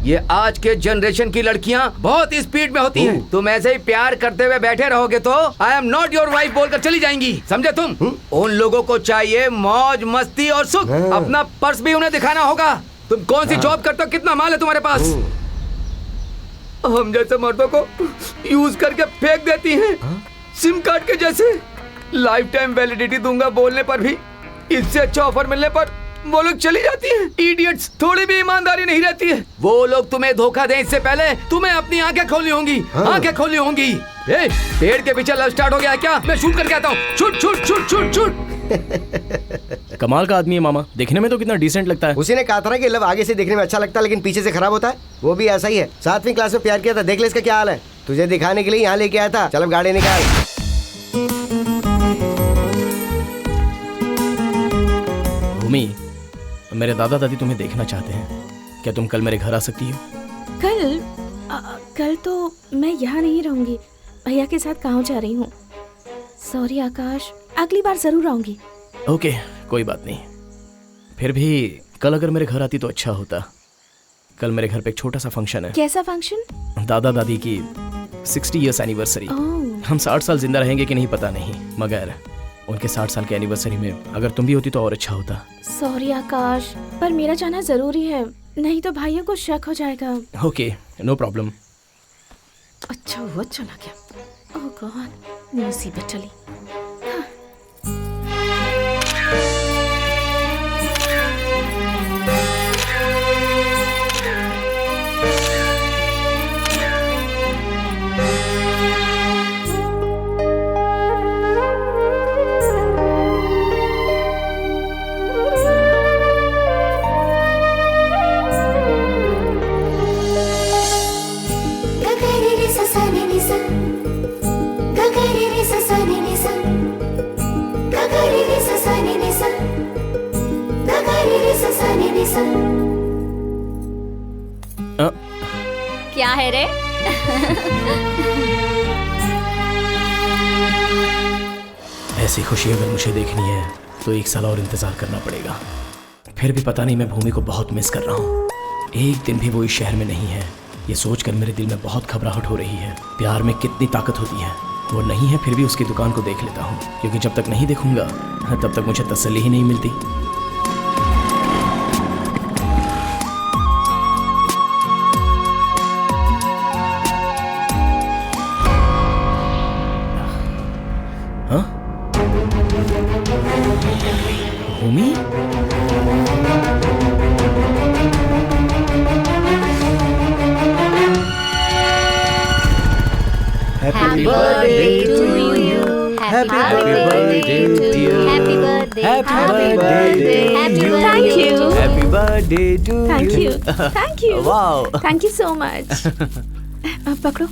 ये आज के जनरेशन की लड़कियां बहुत स्पीड में होती हैं। तुम ऐसे ही प्यार करते हुए बैठे रहोगे तो I am not your wife बोलकर चली जाएंगी, समझे तुम? उन लोगों को चाहिए मौज मस्ती और सुख। अपना पर्स भी उन्हें दिखाना होगा। तुम कौन सी जॉब करते हो, कितना माल है तुम्हारे पास? हम जैसे मर्दों को यूज करके फेंक देती हैं, सिम कार्ड के जैसे। लाइफ टाइम वैलिडिटी दूंगा बोलने पर भी, इससे अच्छा ऑफर मिलने पर वो लोग चली जाती हैं। इडियट्स, थोड़ी भी ईमानदारी नहीं रहती है। वो लोग तुम्हें धोखा दें इससे पहले तुम्हें अपनी आंखें खोलनी होंगी। आंखें खोलनी होंगी। पेड़ के पीछे लव स्टार्ट हो गया क्या? मैं शूट करके आता हूँ। Shoot shoot shoot shoot shoot. कमाल का आदमी है मामा, देखने में तो कितना डिसेंट लगता है। उसी ने कहा था ना कि लव आगे से देखने में अच्छा लगता है लेकिन पीछे से खराब होता है। वो भी ऐसा ही है। 7वीं क्लास में प्यार किया था, देख ले इसका क्या हाल है। तुझे दिखाने के लिए यहाँ लेके आया था। चल अब गाड़ी निकाल। भूमि, मेरे दादा दादी तुम्हें देखना चाहते हैं, क्या तुम कल मेरे घर आ सकती हो? कल तो मैं यहाँ नहीं रहूंगी, भैया के साथ गाँव जा रही हूँ। सॉरी आकाश, अगली बार जरूर आऊंगी। ओके, कोई बात नहीं। फिर भी कल अगर मेरे घर आती तो अच्छा होता। कल मेरे घर पे एक छोटा सा फंक्शन है। कैसा फंक्शन? दादा दादी की 60 ईयर्स एनिवर्सरी। हम 60 साल जिंदा रहेंगे कि नहीं पता नहीं, मगर उनके 60 साल के एनिवर्सरी में अगर तुम भी होती तो और अच्छा होता। सॉरी आकाश, पर मेरा जाना जरूरी है, नहीं तो भाइयों को शक हो जाएगा। Okay, no problem. अच्छा हुआ चला गया। ओह गॉड, मुसीबत चली। क्या है रे? ऐसी खुशी अगर मुझे देखनी है तो 1 साल और इंतजार करना पड़ेगा। फिर भी पता नहीं, मैं भूमि को बहुत मिस कर रहा हूँ। एक दिन भी वो इस शहर में नहीं है, ये सोचकर मेरे दिल में बहुत घबराहट हो रही है। प्यार में कितनी ताकत होती है। वो नहीं है, फिर भी उसकी दुकान को देख लेता हूँ, क्योंकि जब तक नहीं देखूंगा तब तक मुझे तसल्ली ही नहीं मिलती। भूमि, Happy birthday to you. Happy birthday to you. Happy birthday. Happy birthday. Thank you. Happy birthday to Thank you. you. Thank you. Wow. Thank you so much. अब पकड़ो।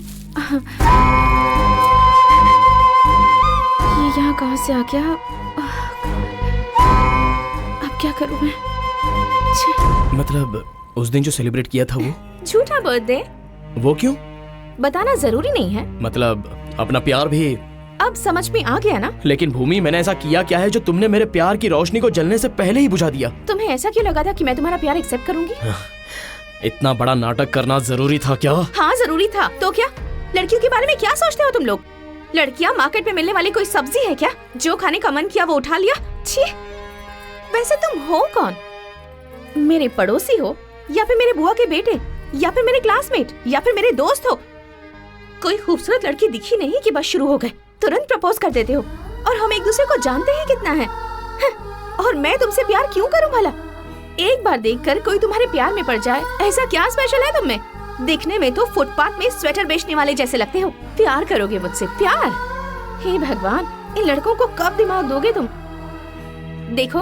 ये यहाँ कहाँ से आ गया? अब क्या करूँ मैं? मतलब उस दिन जो सेलिब्रेट किया था वो झूठा बर्थडे? वो क्यों? बताना जरूरी नहीं है। मतलब अपना प्यार भी अब समझ में आ गया ना? लेकिन भूमि, मैंने ऐसा किया क्या है जो तुमने मेरे प्यार की रोशनी को जलने से पहले ही बुझा दिया? तुम्हें ऐसा क्यों लगा था कि मैं तुम्हारा प्यार एक्सेप्ट करूंगी? इतना बड़ा नाटक करना जरूरी था क्या? हाँ जरूरी था। तो क्या? लड़कियों के बारे में क्या सोचते हो तुम लोग? लड़कियाँ मार्केट में मिलने वाली कोई सब्जी है क्या? जो खाने का मन किया वो उठा लिया। छी! वैसे तुम हो कौन? मेरे पड़ोसी हो या फिर मेरे बुआ के बेटे या फिर मेरे क्लासमेट या फिर मेरे दोस्त हो? कोई खूबसूरत लड़की दिखी नहीं कि बस शुरू हो गए, तुरंत प्रपोज कर देते हो। और हम एक दूसरे को जानते हैं कितना है। और मैं तुमसे प्यार क्यों करूं भला? एक बार देखकर कोई तुम्हारे प्यार में पड़ जाए, ऐसा क्या स्पेशल है तुम में? दिखने में तो फुटपाथ में स्वेटर बेचने वाले जैसे लगते हो। प्यार करोगे मुझसे? प्यार? हे भगवान, इन लड़कों को कब दिमाग दोगे तुम? देखो,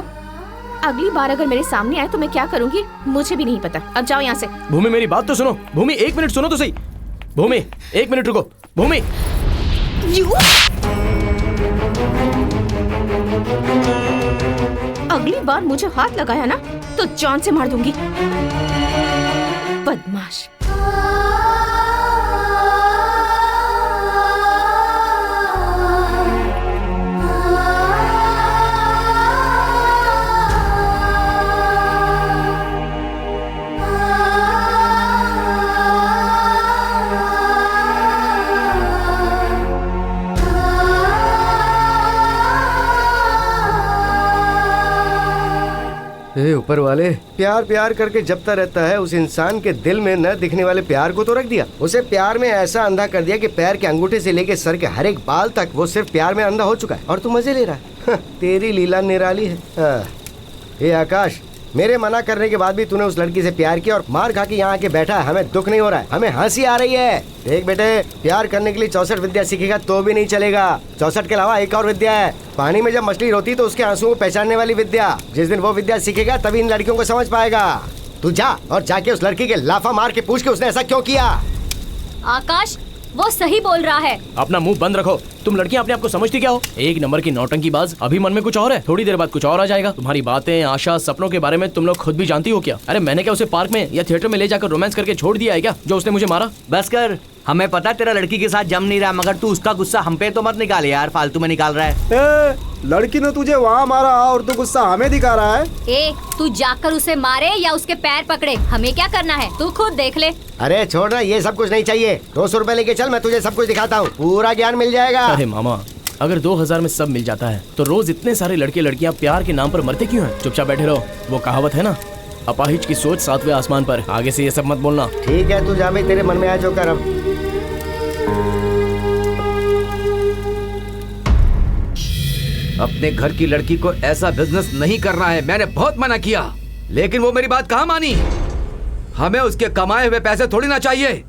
अगली बार अगर मेरे सामने आए तो मैं क्या करूंगी मुझे भी नहीं पता। अब जाओ यहाँ से। भूमि मेरी बात तो सुनो। भूमि 1 मिनट सुनो तो सही। भूमि 1 मिनट रुको। भूमि अगली बार मुझे हाथ लगाया ना तो जान से मार दूंगी। बदमाश। ऊपर वाले, प्यार प्यार करके जपता रहता है, उस इंसान के दिल में न दिखने वाले प्यार को तो रख दिया। उसे प्यार में ऐसा अंधा कर दिया कि पैर के अंगूठे से लेके सर के हर एक बाल तक वो सिर्फ प्यार में अंधा हो चुका है और तू मजे ले रहा है। तेरी लीला निराली है। ये आकाश, मेरे मना करने के बाद भी तूने उस लड़की से प्यार किया और मार खा के यहाँ आके बैठा है। हमें दुख नहीं हो रहा है, हमें हंसी आ रही है। देख बेटे, प्यार करने के लिए 64 विद्या सीखेगा तो भी नहीं चलेगा। 64 के अलावा एक और विद्या है, पानी में जब मछली रोती तो उसके आंसुओं को पहचानने वाली विद्या। जिस दिन वो विद्या सीखेगा तभी इन लड़कियों को समझ पाएगा। तू जा और जाके उस लड़की के लाफा मार के पूछ के उसने ऐसा क्यों किया। आकाश, वो सही बोल रहा है। अपना मुंह बंद रखो। तुम लड़कियां अपने आप को समझती क्या हो? एक नंबर की नौटंकीबाज। अभी मन में कुछ और है, थोड़ी देर बाद कुछ और आ जाएगा। तुम्हारी बातें, आशा, सपनों के बारे में तुम लोग खुद भी जानती हो क्या? अरे मैंने क्या उसे पार्क में या थिएटर में ले जाकर रोमांस करके छोड़ दिया है क्या, जो उसने मुझे मारा? बस कर, हमें पता तेरा लड़की के साथ जम नहीं रहा, मगर तू उसका गुस्सा हम पे तो मत निकाल यार, फालतू में निकाल रहा है। लड़की ने तुझे वहाँ मारा और तू गुस्सा हमें दिखा रहा है। तू जाकर उसे मारे या उसके पैर पकड़े, हमें क्या करना है तू खुद देख ले। अरे छोड़ ना, ये सब कुछ नहीं चाहिए। 200 रुपए लेके चल, मैं तुझे सब कुछ दिखाता हूँ, पूरा ज्ञान मिल जाएगा। अरे मामा, अगर 2000 में सब मिल जाता है तो रोज इतने सारे लड़के लड़कियां प्यार के नाम पर मरते क्यों हैं? चुपचाप बैठे रहो। वो कहावत है ना, अपाहिज की सोच 7वें आसमान पर। आगे से ये सब मत बोलना। ठीक है, तू जा भाई, तेरे मन में आ जो कर। अब अपने घर की लड़की को ऐसा बिजनेस नहीं करना है। मैंने बहुत मना किया, लेकिन वो मेरी बात कहाँ मानी। हमें उसके कमाए हुए पैसे थोड़ी ना चाहिए।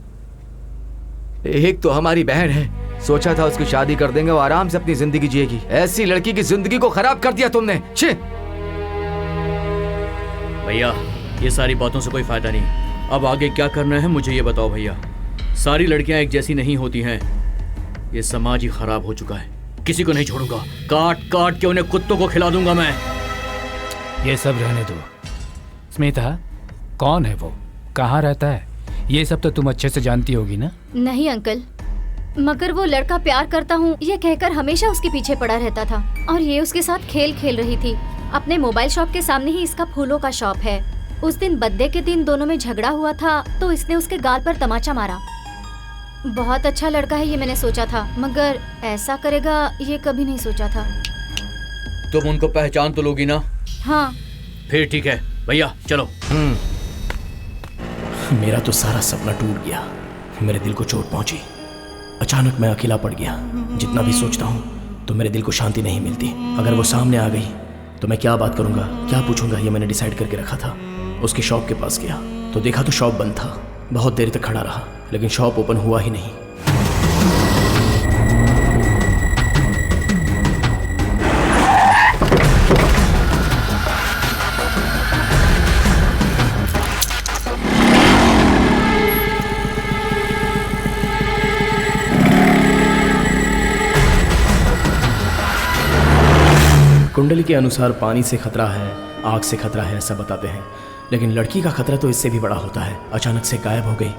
एक तो हमारी बहन है, सोचा था उसकी शादी कर देंगे, वो आराम से अपनी जिंदगी जिएगी। ऐसी लड़की की जिंदगी को खराब कर दिया तुमने। छी! भैया, ये सारी बातों से कोई फायदा नहीं। अब आगे क्या करना है मुझे ये बताओ भैया। सारी लड़कियां एक जैसी नहीं होती हैं। ये समाज ही खराब हो चुका है, किसी को नहीं छोड़ूंगा। काट काट के उन्हें कुत्तों को खिला दूंगा मैं। ये सब रहने दो। स्मिता, कौन है वो, कहाँ रहता है? ये सब तो तुम अच्छे से जानती होगी ना? नहीं अंकल, मगर वो लड़का प्यार करता हूँ ये कहकर हमेशा उसके पीछे पड़ा रहता था और ये उसके साथ खेल खेल रही थी। अपने मोबाइल शॉप के सामने ही इसका फूलों का शॉप है। उस दिन बर्थडे के दिन दोनों में झगड़ा हुआ था तो इसने उसके गाल पर तमाचा मारा। बहुत अच्छा लड़का है ये मैंने सोचा था, मगर ऐसा करेगा ये कभी नहीं सोचा था। तुम उनको पहचान तो लोगी ना? हाँ। फिर ठीक है भैया, चलो। मेरा तो सारा सपना टूट गया, मेरे दिल को चोट पहुंची। अचानक मैं अकेला पड़ गया। जितना भी सोचता हूँ तो मेरे दिल को शांति नहीं मिलती। अगर वो सामने आ गई तो मैं क्या बात करूंगा, क्या पूछूंगा, ये मैंने डिसाइड करके रखा था। उसकी शॉप के पास गया तो देखा तो शॉप बंद था। बहुत देर तक खड़ा रहा लेकिन शॉप ओपन हुआ ही नहीं। कुंडली के अनुसार पानी से खतरा है, आग से खतरा है, ऐसा बताते हैं, लेकिन लड़की का खतरा तो इससे भी बड़ा होता है। अचानक से गायब हो गई,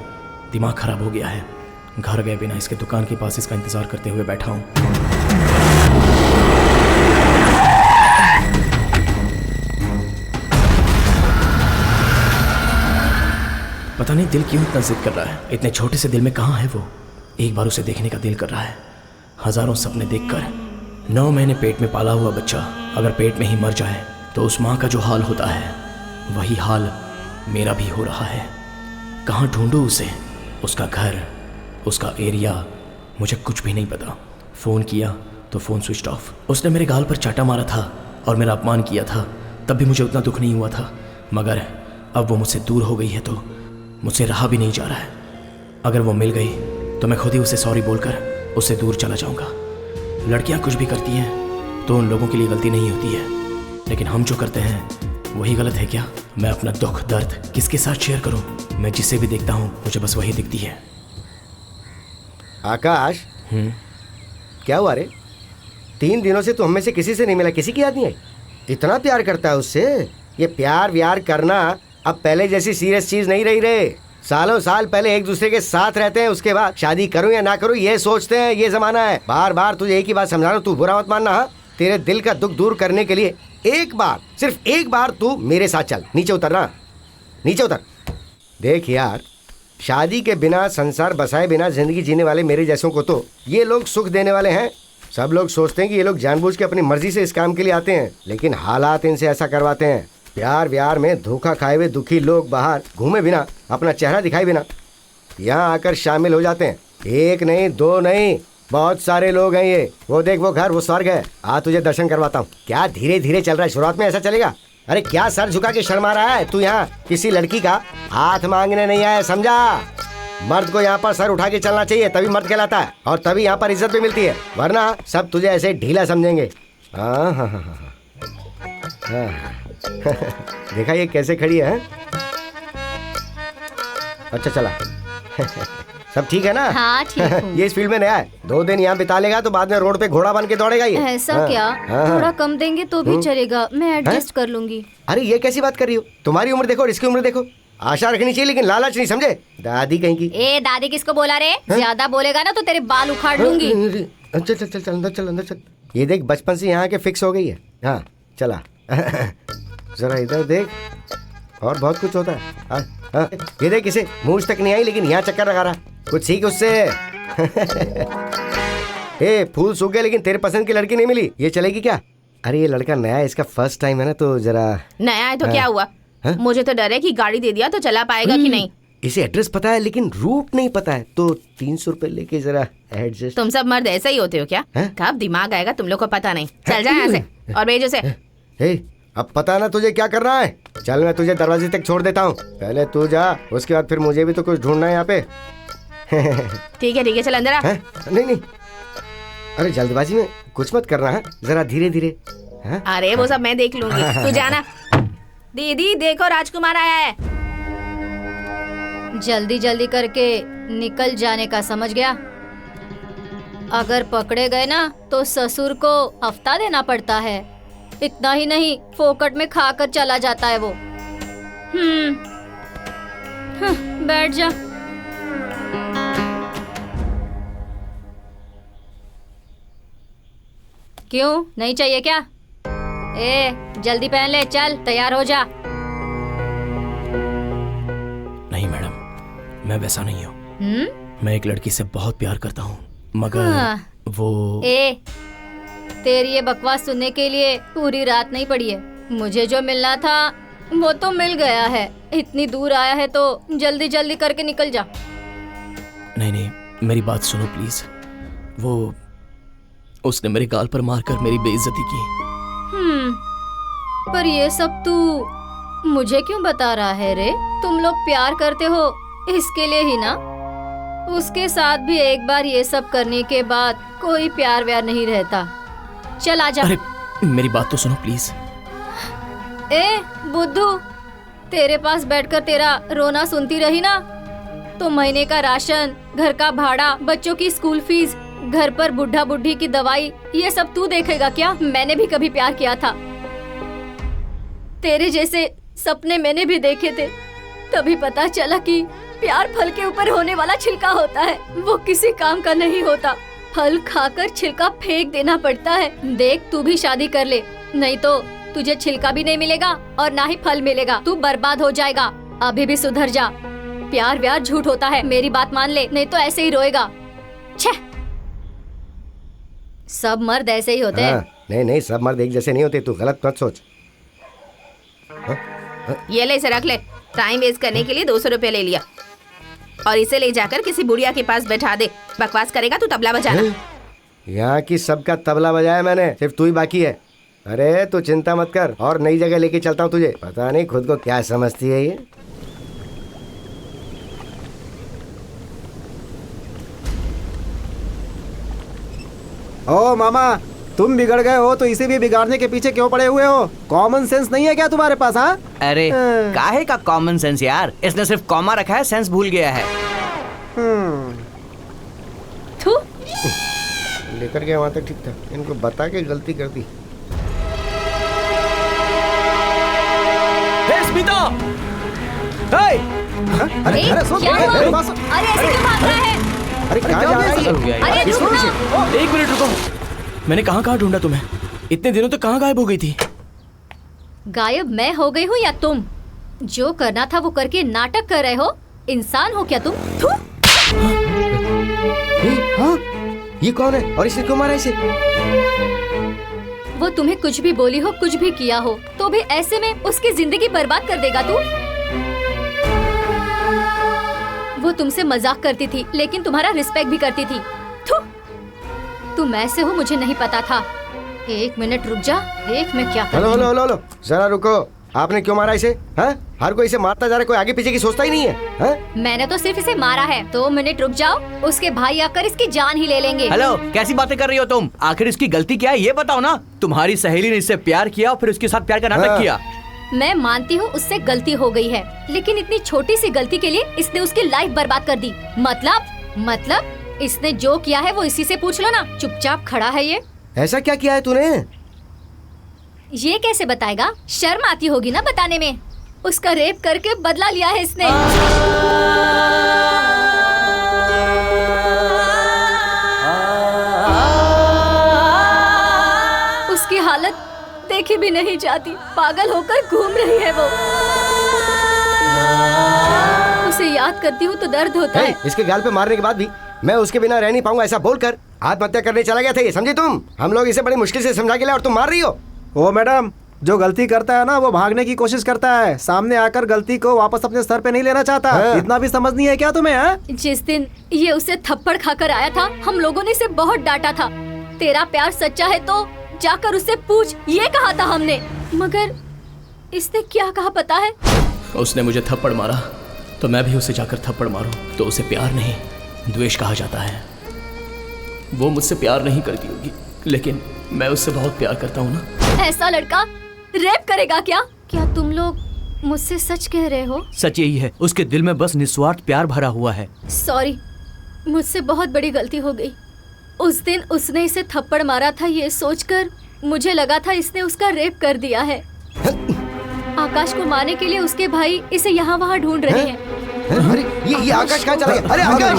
दिमाग खराब हो गया है। घर गए बिना इसके दुकान के पास इसका इंतजार करते हुए बैठा हूं। पता नहीं दिल क्यों इतना जिद कर रहा है। इतने छोटे से दिल में कहाँ है वो? एक बार उसे देखने का दिल कर रहा है। हजारों सपने देखकर 9 महीने पेट में पाला हुआ बच्चा अगर पेट में ही मर जाए तो उस माँ का जो हाल होता है वही हाल मेरा भी हो रहा है। कहाँ ढूंढूं उसे? उसका घर, उसका एरिया, मुझे कुछ भी नहीं पता। फ़ोन किया तो फ़ोन स्विच ऑफ। उसने मेरे गाल पर चाटा मारा था और मेरा अपमान किया था, तब भी मुझे उतना दुख नहीं हुआ था। मगर अब वो मुझसे दूर हो गई है तो मुझसे रहा भी नहीं जा रहा है। अगर वो मिल गई तो मैं खुद ही उसे सॉरी बोलकर उससे दूर चला जाऊंगा। लड़कियां कुछ भी करती हैं तो उन लोगों के लिए गलती नहीं होती है, लेकिन हम जो करते हैं वही गलत है क्या? मैं अपना दुख दर्द किसके साथ शेयर करूं? मैं जिसे भी देखता हूं मुझे बस वही दिखती है। आकाश, क्या हुआ रे? 3 दिनों से तू हम में से किसी से नहीं मिला, किसी की याद नहीं आई? इतना प्यार करता है उससे? ये प्यार व्यार करना अब पहले जैसी सीरियस चीज नहीं रही रे। सालों साल पहले एक दूसरे के साथ रहते हैं, उसके बाद शादी करूं या ना करूं ये सोचते हैं। ये जमाना है। बार बार तुझे एक ही बात समझा रहा हूं, तू बुरा मत मानना। हाँ, तेरे दिल का दुख दूर करने के लिए एक बार, सिर्फ एक बार तू मेरे साथ चल। नीचे उतरना, नीचे उतर। देख यार, शादी के बिना, संसार बसाए बिना जिंदगी जीने वाले मेरे जैसों को तो ये लोग सुख देने वाले हैं। सब लोग सोचते हैं कि ये लोग जानबूझ के अपनी मर्जी से इस काम के लिए आते हैं, लेकिन हालात इनसे ऐसा करवाते हैं। प्यार व्यार में धोखा खाए हुए दुखी लोग बाहर घूमे बिना, अपना चेहरा दिखाए बिना यहाँ आकर शामिल हो जाते हैं। एक नहीं, 2 नहीं, बहुत सारे लोग हैं ये। वो देख, वो घर, वो स्वर्ग है। आ तुझे दर्शन करवाता हूँ। क्या धीरे धीरे चल रहा है? शुरुआत में ऐसा चलेगा? अरे क्या सर झुका के शर्मा रहा है तू? यहाँ किसी लड़की का हाथ मांगने नहीं आया, समझा? मर्द को यहाँ पर सर उठा के चलना चाहिए, तभी मर्द कहलाता है और तभी यहाँ पर इज्जत भी मिलती है, वरना सब तुझे ऐसे ढीला समझेंगे। हाँ हाँ हाँ हाँ देखा ये कैसे खड़ी है? अच्छा चला सब ठीक है ना? हाँ ठीक हूँ। ये इस फील्ड में नया है, 2 दिन यहाँ बिता लेगा तो बाद में रोड पे घोड़ा बन के दौड़ेगा ये। ऐसा हाँ, क्या? हाँ, थोड़ा कम देंगे तो भी चलेगा, मैं एडजस्ट हाँ? कर लूंगी। अरे ये कैसी बात कर रही हो? तुम्हारी उम्र देखो और इसकी उम्र देखो। आशा रखनी चाहिए लेकिन लालच नहीं, समझे? दादी कहीं की। ए दादी किसको बोला रे? ज्यादा बोलेगा ना तो तेरे बाल उखाड़ लूंगी। चल चल चल चल अंदर चल, अंदर चल। ये देख, बचपन से यहाँ के फिक्स हो गई है। हाँ चला जरा इधर देख, और बहुत कुछ होता है। हाँ, ये देख, इसे मूंछ तक नहीं आई लेकिन यहाँ चक्कर लगा रहा। कुछ सीख उससे। ए फूल सूख गए लेकिन तेरे पसंद की लड़की नहीं मिली, ये चलेगी क्या? अरे ये लड़का नया है, इसका फर्स्ट टाइम है ना, तो जरा। नया है तो क्या हुआ? मुझे तो डर है कि गाड़ी दे दिया तो चला पाएगा कि नहीं। इसे एड्रेस पता है लेकिन रूट नहीं पता है, तो 300 रुपए लेके जरा एडजस्ट। तुम सब मर्द ऐसा ही होते हो क्या? कब दिमाग आएगा तुम लोग को पता नहीं। चल जा यहाँ से और भेजो से। अब पता ना तुझे क्या करना है। चल मैं तुझे दरवाजे तक छोड़ देता हूँ, पहले तू जा, उसके बाद फिर मुझे भी तो कुछ ढूंढना है यहाँ पे। ठीक है चल अंदर आ। नहीं नहीं, अरे जल्दबाजी में कुछ मत करना है, जरा धीरे धीरे। अरे वो सब मैं देख लूंगी, तू जाना। दीदी देखो राजकुमार आया है। जल्दी जल्दी करके निकल जाने का, समझ गया? अगर पकड़े गए ना तो ससुर को हफ्ता देना पड़ता है। इतना ही नहीं, फोकट में खाकर चला जाता है वो। बैठ जा। क्यों, नहीं चाहिए क्या? ए जल्दी पहन ले, चल तैयार हो जा। नहीं मैडम, मैं वैसा नहीं हूँ। मैं एक लड़की से बहुत प्यार करता हूँ, मगर वो। तेरी ये बकवास सुनने के लिए पूरी रात नहीं पड़ी है। मुझे जो मिलना था वो तो मिल गया है। इतनी दूर आया है तो जल्दी जल्दी करके निकल जा। नहीं, मेरी बात सुनो प्लीज। वो, उसने मेरे गाल पर मारकर मेरी बेइज्जती की। पर ये सब तू मुझे क्यों बता रहा है रे? तुम लोग प्यार करते हो इसके लिए ही ना? उसके साथ भी एक बार ये सब करने के बाद कोई प्यार व्यार नहीं रहता। चल आजा। अरे मेरी बात तो सुनो प्लीज। ए बुद्धू, तेरे पास बैठकर तेरा रोना सुनती रही ना तो महीने का राशन, घर का भाड़ा, बच्चों की स्कूल फीस, घर पर बुढ़ा बुढ़ी की दवाई, ये सब तू देखेगा क्या? मैंने भी कभी प्यार किया था, तेरे जैसे सपने मैंने भी देखे थे। तभी पता चला कि प्यार फल के ऊपर होने वाला छिलका होता है, वो किसी काम का नहीं होता। फल खाकर छिलका फेंक देना पड़ता है। देख तू भी शादी कर ले, नहीं तो तुझे छिलका भी नहीं मिलेगा और ना ही फल मिलेगा। तू बर्बाद हो जाएगा। अभी भी सुधर जा। प्यार व्यार झूठ होता है, मेरी बात मान ले, नहीं तो ऐसे ही रोएगा। छह, सब मर्द ऐसे ही होते हैं। नहीं, सब मर्द एक जैसे नहीं होते, तू गलत मत सोच। ये ले, इसे रख ले। टाइम वेस्ट करने के लिए 200 रुपए ले लिया और इसे ले जाकर किसी बुढ़िया के पास बैठा दे। बकवास करेगा तू तबला बजाना। यहाँ की सबका तबला बजाया मैंने, सिर्फ तू ही बाकी है। अरे तू चिंता मत कर, और नई जगह लेके चलता हूँ तुझे। पता नहीं खुद को क्या समझती है ये। ओ मामा, तुम बिगड़ गए हो तो इसे भी बिगाड़ने के पीछे क्यों पड़े हुए हो? कॉमन सेंस नहीं है क्या तुम्हारे पास? हाँ, अरे काहे का कॉमन सेंस यार, इसने सिर्फ कॉमा रखा है, सेंस भूल गया है। थू। लेकर गया वहां तक ठीक था, इनको बता के गलती कर दी। स्मिता! हे! अरे ए, अरे सुन, क्या हुआ? अरे बस, अरे ऐसे क्यों भाग रहा है? अरे कहाँ जा रहा है? अरे रुक ना। एक मिनट रुको, मैंने कहाँ ढूंढा तुम्हें? इतने दिनों तक कहाँ गायब हो गई थी? गायब मैं हो गई हूँ या तुम? जो करना था वो करके नाटक कर रहे हो। इंसान हो क्या तुम? थू। हाँ, ये कौन है और इसने क्यों मारा इसे? वो तुम्हें कुछ भी बोली हो, कुछ भी किया हो, तो भी ऐसे में उसकी जिंदगी बर्बाद कर देगा तू? वो तुमसे मजाक करती थी, लेकिन तुम्हारा रिस्पेक्ट भी करती थी। थू। तुम ऐसे हो मुझे नहीं पता था। एक मिनट रुक जा, देख मैं क्या कर रही हूँ। हेलो, जरा रुको। आपने क्यों मारा इसे? हाँ? हर कोई इसे मारता जा रहा है, कोई आगे पीछे की सोचता ही नहीं है। हाँ? मैंने तो सिर्फ इसे मारा है। 2 मिनट रुक जाओ, उसके भाई आकर इसकी जान ही ले लेंगे। हेलो, कैसी बातें कर रही हो तुम? आखिर इसकी गलती क्या है ये बताओ ना। तुम्हारी सहेली ने इससे प्यार किया और फिर उसके साथ प्यार का नाटक किया। मैं मानती हूँ उससे गलती हो गई है, लेकिन इतनी छोटी सी गलती के लिए इसने उसकी लाइफ बर्बाद कर दी। मतलब इसने जो किया है वो इसी से पूछ लो ना। चुपचाप खड़ा है ये। ऐसा क्या किया है तूने? ये कैसे बताएगा? शर्म आती होगी ना बताने में। उसका रेप करके बदला लिया है इसने। उसकी हालत देखी भी नहीं जाती, पागल होकर घूम रही है वो। उसे याद करती हूँ तो दर्द होता है। इसके गाल पे मारने के बाद भी मैं उसके बिना रह नहीं पाऊंगा, ऐसा बोलकर आत्महत्या करने चला गया था ये, समझी तुम? हम लोग इसे बड़ी मुश्किल से समझा के लाए और तुम मार रही हो। ओ मैडम, जो गलती करता है ना वो भागने की कोशिश करता है, सामने आकर गलती को वापस अपने सर पे नहीं लेना चाहता। हाँ। इतना भी समझ नहीं है क्या तुम्हें? हाँ? जिस दिन ये उसे थप्पड़ खाकर आया था, हम लोगों ने इसे बहुत डांटा था। तेरा प्यार सच्चा है तो जाकर उससे पूछ, ये कहा था हमने। मगर इसने क्या कहा पता है? उसने मुझे थप्पड़ मारा तो मैं भी उसे जाकर थप्पड़ मारूं तो उसे प्यार नहीं द्वेष कहा जाता है। वो मुझसे प्यार नहीं करती होगी, लेकिन मैं उससे बहुत प्यार करता हूँ ना। ऐसा लड़का रेप करेगा क्या? क्या तुम लोग मुझसे सच कह रहे हो? सच यही है, उसके दिल में बस निस्वार्थ प्यार भरा हुआ है। सॉरी, मुझसे बहुत बड़ी गलती हो गई। उस दिन उसने इसे थप्पड़ मारा था, ये सोचकर मुझे लगा था इसने उसका रेप कर दिया है। आकाश को मारने के लिए उसके भाई इसे यहाँ वहाँ ढूंढ रहे हैं। अरे ये आकाश कहाँ चला गया? अरे आकाश,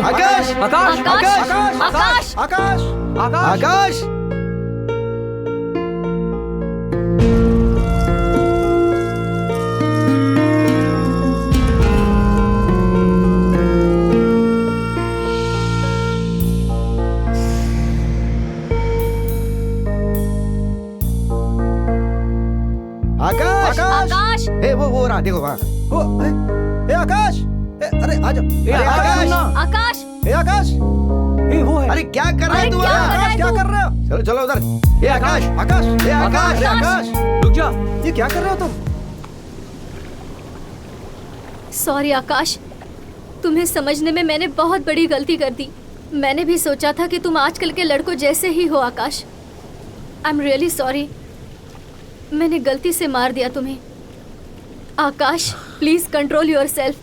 आकाश, आकाश, आकाश, आकाश, आकाश। आकाश, आकाश, ए वो रहा, देखो वहाँ। ए आकाश, अरे आजा। आकाश, आकाश, ए आकाश, ए वो है। अरे क्या कर रहे अरे तू? क्या कर रहा है क्या तू? कर रहे हो? चलो चलो उधर। ए आकाश, आकाश, ए आकाश, आकाश। रुक जा। ये क्या कर रहे हो तुम? सॉरी आकाश, तुम्हें समझने में मैंने बहुत बड़ी गलती कर दी। मैंने भी सोचा था कि तुम आजकल के लड़कों जैसे ही हो आकाश। आई एम रियली सॉरी, मैंने गलती से मार दिया तुम्हें। आकाश, प्लीज कंट्रोल योरसेल्फ।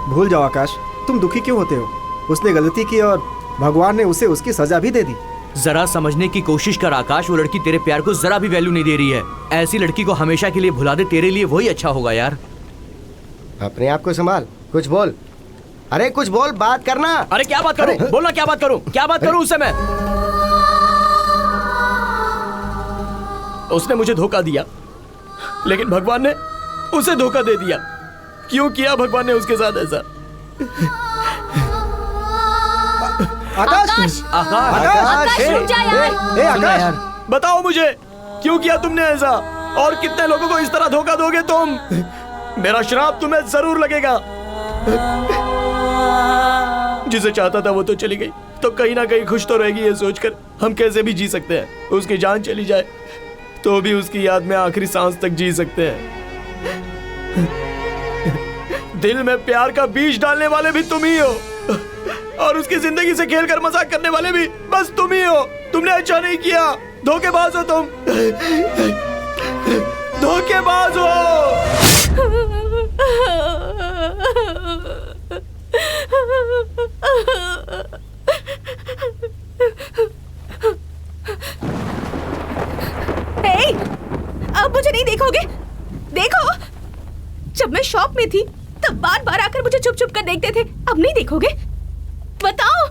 भूल जाओ आकाश, तुम दुखी क्यों होते हो? उसने गलती की और भगवान ने उसे उसकी सजा भी दे दी। जरा समझने की कोशिश कर आकाश, वो लड़की तेरे प्यार को जरा भी वैल्यू नहीं दे रही है। ऐसी लड़की को हमेशा के लिए भुला दे, तेरे लिए वही अच्छा होगा यार। अपने आप को संभाल, कुछ बोल। अरे कुछ बोल, बात करना। अरे क्या बात करूं? बोलना, क्या बात करूं? क्या बात करूं उससे मैं? उसने मुझे धोखा दिया, लेकिन भगवान ने उसे धोखा दे दिया। क्यों किया भगवान ने उसके साथ ऐसा? आकाश, आकाश, आकाश, रुक जा यार। ए आकाश, बताओ मुझे क्यों किया तुमने ऐसा, और कितने लोगों को इस तरह धोखा दोगे तुम? मेरा श्राप तुम्हें जरूर लगेगा। जिसे चाहता था वो तो चली गई, तो कहीं ना कहीं खुश तो रहेगी ये सोचकर हम कैसे भी जी सकते हैं। उसकी जान चली जाए तो भी उसकी याद में आखिरी सांस तक जी सकते हैं। दिल में प्यार का बीज डालने वाले भी तुम ही हो, और उसकी जिंदगी से खेलकर मजाक करने वाले भी बस तुम ही हो। तुमने अच्छा नहीं किया, धोखेबाज हो तुम, धोखेबाज हो। हे, अब मुझे नहीं देखोगे? देखो, जब मैं शॉप में थी तब बार बार आकर मुझे छुप छुप कर देखते थे, अब नहीं देखोगे? बताओ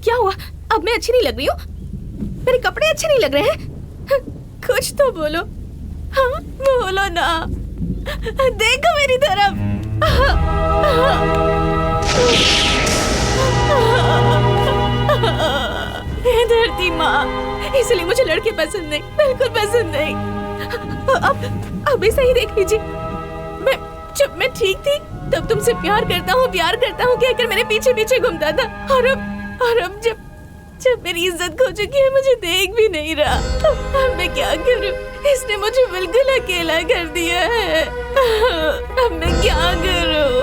क्या हुआ? अब मैं अच्छी नहीं लग रही हूँ? मेरे कपड़े अच्छे नहीं लग रहे हैं? कुछ तो बोलो, हाँ बोलो ना, देखो मेरी तरफ। हे धरती माँ, इसलिए मुझे लड़के पसंद नहीं, बिल्कुल पसंद नहीं। अब भी सही देख लीजिए, जब मैं ठीक थी तब तुमसे प्यार करता हूँ कहकर मेरे पीछे पीछे घूमता था, और अब जब मेरी इज्जत खो चुकी है, मुझे देख भी नहीं रहा। अब मैं क्या करूँ? इसने मुझे बिल्कुल अकेला कर दिया है। अब मैं क्या करूँ?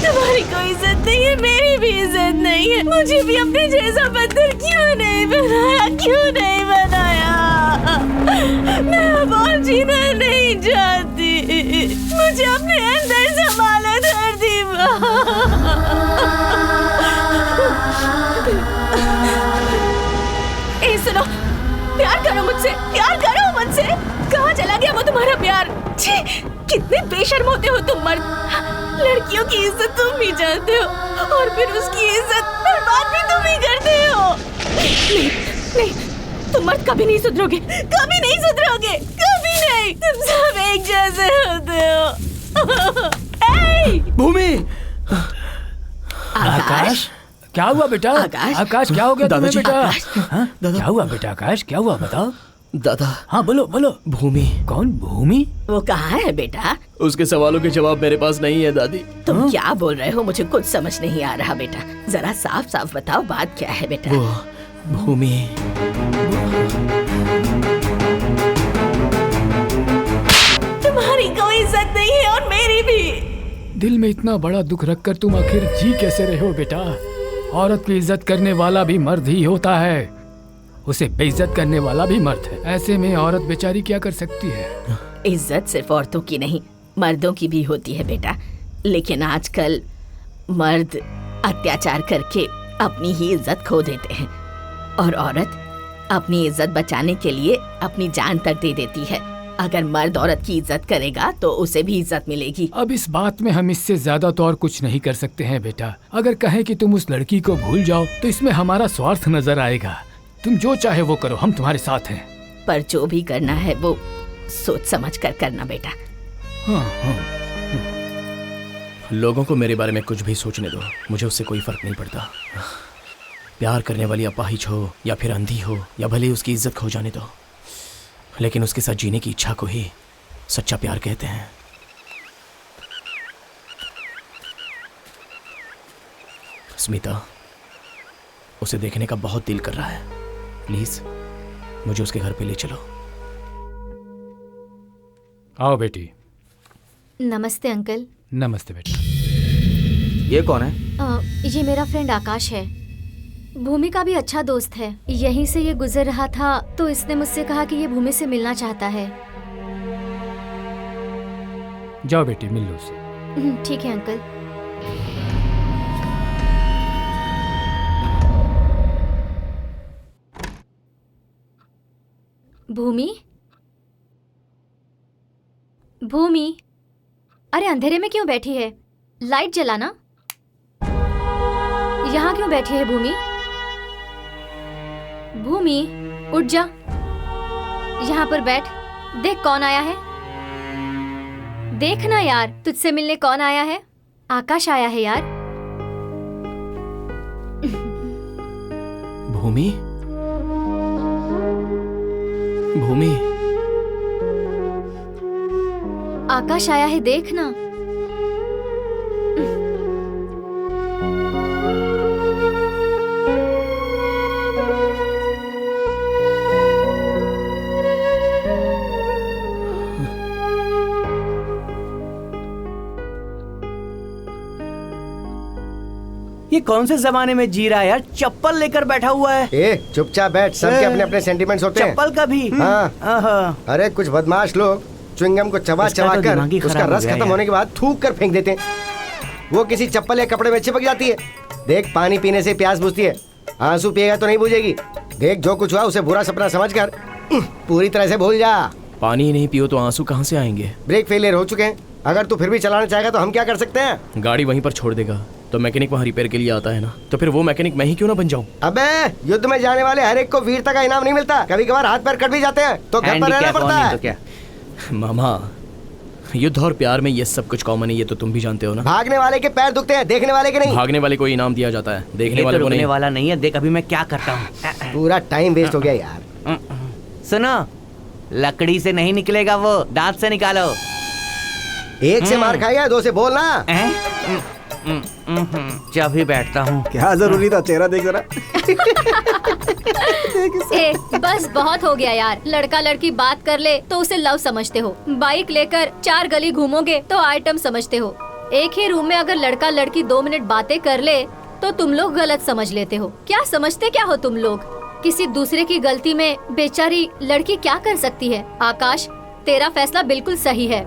तुम्हारी कोई इज्जत नहीं है, मेरी भी इज्जत नहीं है। मुझे भी अपने जैसा पत्थर क्यों नहीं बनाया? मैं अब और जीना नहीं चाहती, मुझे अपने अंदर संभालो धरती माँ। सुनो, प्यार करो मुझसे। कहाँ चला गया वो तुम्हारा प्यार? छी, कितने बेशर्म होते हो तुम मर्द। लड़कियों की इज्जत तुम भी जानते हो, और फिर उसकी इज्जत बर्बाद भी तुम ही करते हो। नहीं, तुम मर्द कभी नहीं सुधरोगे, कभी नहीं। तुम सब एक जैसे होते हो। भूमि! आकाश, क्या हुआ बेटा? आकाश क्या हो गया तुम्हें बेटा? हाँ? क्या हुआ बेटा आकाश, क्या हुआ बताओ? दादा। हाँ बोलो। भूमि। कौन भूमि? वो कहाँ है बेटा? उसके सवालों के जवाब मेरे पास नहीं है दादी। तुम क्या बोल रहे हो? मुझे कुछ समझ नहीं आ रहा बेटा, जरा साफ साफ बताओ बात क्या है बेटा? वो भूमि, तुम्हारी कोई इज्जत नहीं है और मेरी भी। दिल में इतना बड़ा दुख रखकर तुम आखिर जी कैसे रहे हो बेटा? औरत की इज्जत करने वाला भी मर्द ही होता है, उसे बेइज्जत करने वाला भी मर्द है। ऐसे में औरत बेचारी क्या कर सकती है? इज्जत सिर्फ औरतों की नहीं, मर्दों की भी होती है बेटा। लेकिन आजकल मर्द अत्याचार करके अपनी ही इज्जत खो देते हैं, और औरत अपनी इज्जत बचाने के लिए अपनी जान तक दे देती है। अगर मर्द औरत की इज्जत करेगा तो उसे भी इज्जत मिलेगी। अब इस बात में हम इससे ज्यादा तो और कुछ नहीं कर सकते हैं बेटा। अगर कहें कि तुम उस लड़की को भूल जाओ तो इसमें हमारा स्वार्थ नजर आएगा। तुम जो चाहे वो करो, हम तुम्हारे साथ हैं। पर जो भी करना है वो सोच समझ कर करना बेटा। हाँ। लोगों को मेरे बारे में कुछ भी सोचने दो, मुझे उससे कोई फर्क नहीं पड़ता। प्यार करने वाली अपाहिज हो या फिर अंधी हो, या भले उसकी इज्जत खो जाने दो, लेकिन उसके साथ जीने की इच्छा को ही सच्चा प्यार कहते हैं। स्मिता, उसे देखने का बहुत दिल कर रहा है, प्लीज मुझे उसके घर पे ले चलो। आओ बेटी। नमस्ते अंकल। नमस्ते बेटा। ये कौन है? ये मेरा फ्रेंड आकाश है, भूमि का भी अच्छा दोस्त है। यहीं से ये गुजर रहा था तो इसने मुझसे कहा कि ये भूमि से मिलना चाहता है। जाओ बेटी, मिल लो उससे। ठीक है अंकल। भूमि, अरे अंधेरे में क्यों बैठी है? लाइट जलाना। यहाँ क्यों बैठी है भूमि? भूमि उठ जा, यहाँ पर बैठ। देख कौन आया है, देख ना यार, तुझसे मिलने कौन आया है? आकाश आया है यार। भूमि, भूमि, आकाश आया है, देख ना। कौन से जमाने में जी रहा है यार, चप्पल लेकर बैठा हुआ है। ए चुपचाप बैठ, सबके अपने अपने सेंटिमेंट्स होते हैं। चप्पल का भी? हाँ। अरे कुछ बदमाश लोग च्युइंगम को चबा चबा कर उसका रस खत्म होने के बाद थूक कर फेंक देते हैं। वो किसी चप्पल या कपड़े में चिपक जाती है। देख, पानी पीने से प्यास बुझती है, आंसू पिएगा तो नहीं बुझेगी। देख, जो कुछ हुआ उसे बुरा सपना समझकर पूरी तरह से भूल जा। पानी नहीं पियो तो आंसू कहाँ से आएंगे? ब्रेक फेलियर हो चुके हैं। अगर तू फिर भी चलाना चाहेगा तो हम क्या कर सकते हैं? गाड़ी वहीं पर छोड़ देगा तो मैकेनिक वहाँ रिपेयर के लिए आता है ना, तो फिर वो मैकेनिक मैं ही क्यों ना बन जाऊँ? अबे, युद्ध में जाने वाले हर एक को वीरता का इनाम नहीं मिलता। कभी कभार हाथ पैर कट भी जाते हैं तो घर पर रहना पड़ता है। तो क्या? मामा, युद्ध और प्यार में ये सब कुछ कॉमन है, ये तो तुम भी जानते हो ना। भागने वाले के पैर दुखते हैं, देखने वाले के नहीं। भागने वाले को इनाम दिया जाता है, देखने वाले को नहीं। वाला नहीं है। देख अभी मैं क्या करता हूँ। पूरा टाइम वेस्ट हो गया यार। सुनो, लकड़ी से नहीं निकलेगा वो, दांत से निकालो। एक से मार खाया, दो से बोलना। जब भी बैठता हूँ। क्या जरूरी था, चेहरा देख जरा। बस बहुत हो गया यार। लड़का लड़की बात कर ले तो उसे लव समझते हो, बाइक लेकर 4 गली घूमोगे तो आइटम समझते हो। एक ही रूम में अगर लड़का लड़की 2 मिनट बातें कर ले तो तुम लोग गलत समझ लेते हो। क्या समझते क्या हो तुम लोग? किसी दूसरे की गलती में बेचारी लड़की क्या कर सकती है? आकाश, तेरा फैसला बिल्कुल सही है।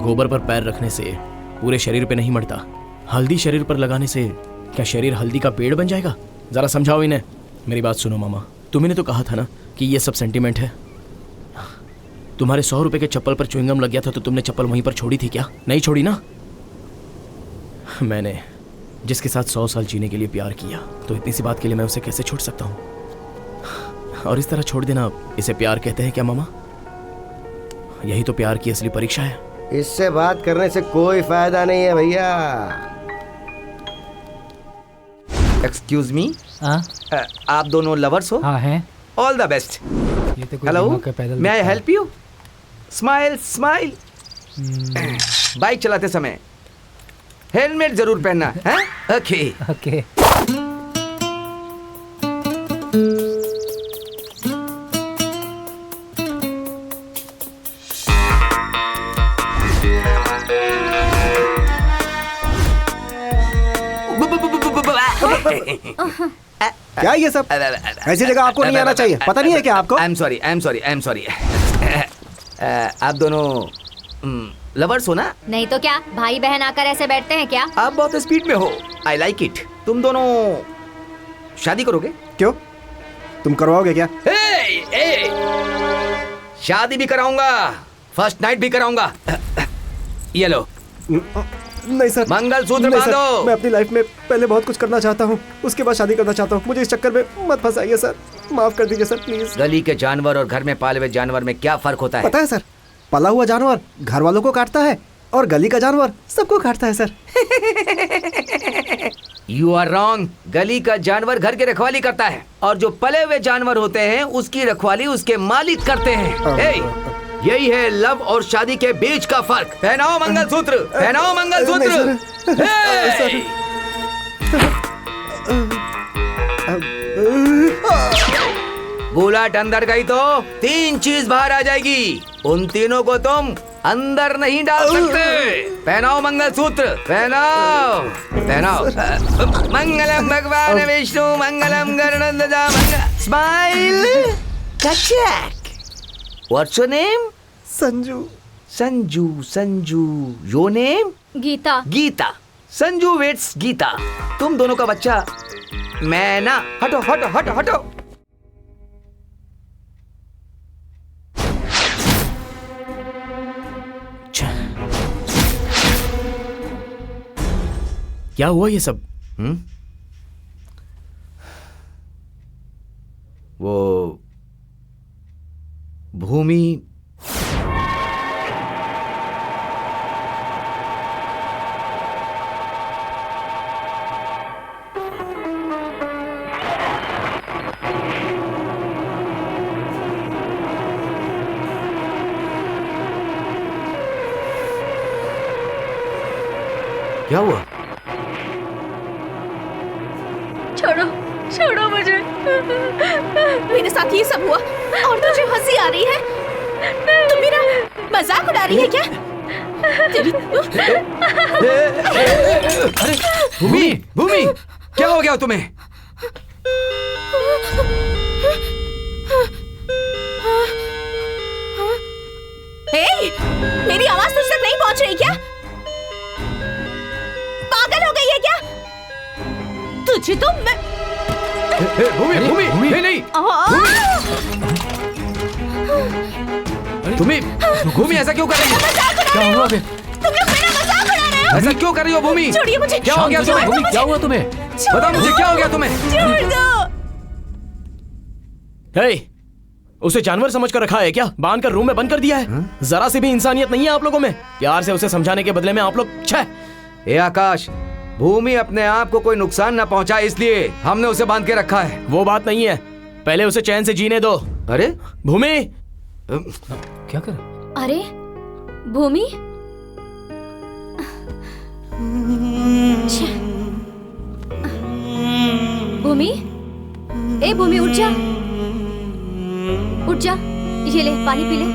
गोबर पर पैर रखने से पूरे शरीर पे नहीं मरता, हल्दी शरीर पर लगाने से क्या शरीर हल्दी का पेड़ बन जाएगा? जरा समझाओ इन्हें। मेरी बात सुनो मामा, तुम्ही ने तो कहा था ना कि ये सब सेंटीमेंट है। तुम्हारे 100 रुपए के चप्पल पर च्युइंगम लग गया था तो तुमने चप्पल वहीं पर छोड़ी थी क्या? नहीं छोड़ी ना। मैंने जिसके साथ 100 साल जीने के लिए प्यार किया, तो इतनी सी बात के लिए मैं उसे कैसे छोड़ सकता हूँ? और इस तरह छोड़ देना, इसे प्यार कहते हैं क्या मामा? यही तो प्यार की असली परीक्षा है। इससे बात करने से कोई फायदा नहीं है भैया। एक्सक्यूज मी, आप दोनों लवर्स हो? हाँ हैं। All the best. Hello, may I help you? Smile smile. Bike चलाते समय हेलमेट जरूर पहनना है। Okay okay. क्या ये सब? ऐसी जगह आपको नहीं आना चाहिए। पता नहीं है क्या आपको? I am sorry, I am sorry, I am sorry. आप दोनों लवर्स हो ना? नहीं तो क्या, भाई बहन आकर ऐसे बैठते हैं क्या? आप बहुत स्पीड में हो। I like it. तुम दोनों शादी करोगे? क्यों, तुम करवाओगे क्या? शादी भी कराऊंगा, फर्स्ट नाइट भी कराऊंगा। ये लो। नहीं सर, मंगलसूत्र बांधो। मैं अपनी लाइफ में पहले बहुत कुछ करना चाहता हूँ, उसके बाद शादी करना चाहता हूँ। मुझे इस चक्कर में मत फंसाइए सर, माफ कर दीजिए सर प्लीज। गली के जानवर और घर में पाले हुए जानवर में क्या फर्क होता है? पता है सर, पला हुआ जानवर घर वालों को काटता है और गली का जानवर सबको काटता है सर। You are wrong. गली का जानवर घर की रखवाली करता है और जो पले हुए जानवर होते हैं उसकी रखवाली उसके मालिक करते हैं। यही है लव और शादी के बीच का फर्क। पहनाओ मंगलसूत्र, पहनाओ मंगलसूत्र। बुलेट अंदर गई तो 3 चीज बाहर आ जाएगी। उन तीनों को तुम अंदर नहीं डाल सकते। पहनाओ मंगलसूत्र, पहनाओ पहनाओ। मंगलम भगवान विष्णु, मंगलम Garudadhwaja, smile. What's your name? Sanju. Sanju, Sanju. Your name? Geeta. Geeta. Sanju waits Geeta. तुम दोनों का बच्चा मैं ना। हटो हटो हटो हटो। क्या हुआ ये सब? वो भूमि क्या हुआ? छोड़ो छोड़ो मुझे। मेरे साथ ये सब हुआ और तुझे हंसी आ रही है? तुम मेरा मजाक उड़ा रही है क्या? भूमि, भूमि, क्या हो गया तुम्हें? हे, मेरी आवाज तुझ तक नहीं पहुंच रही क्या? पागल हो गई है क्या? तुझे तो मैं भूमि, भूमि, भूमि, नहीं, भूमि, भूमि ऐसा क्यों कर रही हो? क्या हुआ बे? तुम लोग मेरा मजाक उड़ा रहे हो। ऐसा क्यों कर रही हो भूमि? छोड़िए मुझे। क्या हो गया तुम्हें? भूमि, क्या हुआ तुम्हें? बताओ मुझे, क्या हो गया तुम्हें? छोड़ दो। हे, उसे जानवर समझ कर रखा है क्या? बांध कर रूम में बंद कर दिया है? जरा सी भी इंसानियत नहीं है आप लोगों में? प्यार से उसे समझाने के बदले में आप लोग ए आकाश, भूमि अपने आप को कोई नुकसान न पहुंचाए इसलिए हमने उसे बांध के रखा है। वो बात नहीं है, पहले उसे चैन से जीने दो। अरे भूमि, क्या कर? अरे भूमि, भूमि, ए भूमि उठ जा, उठ जा, ये ले पानी पी ले।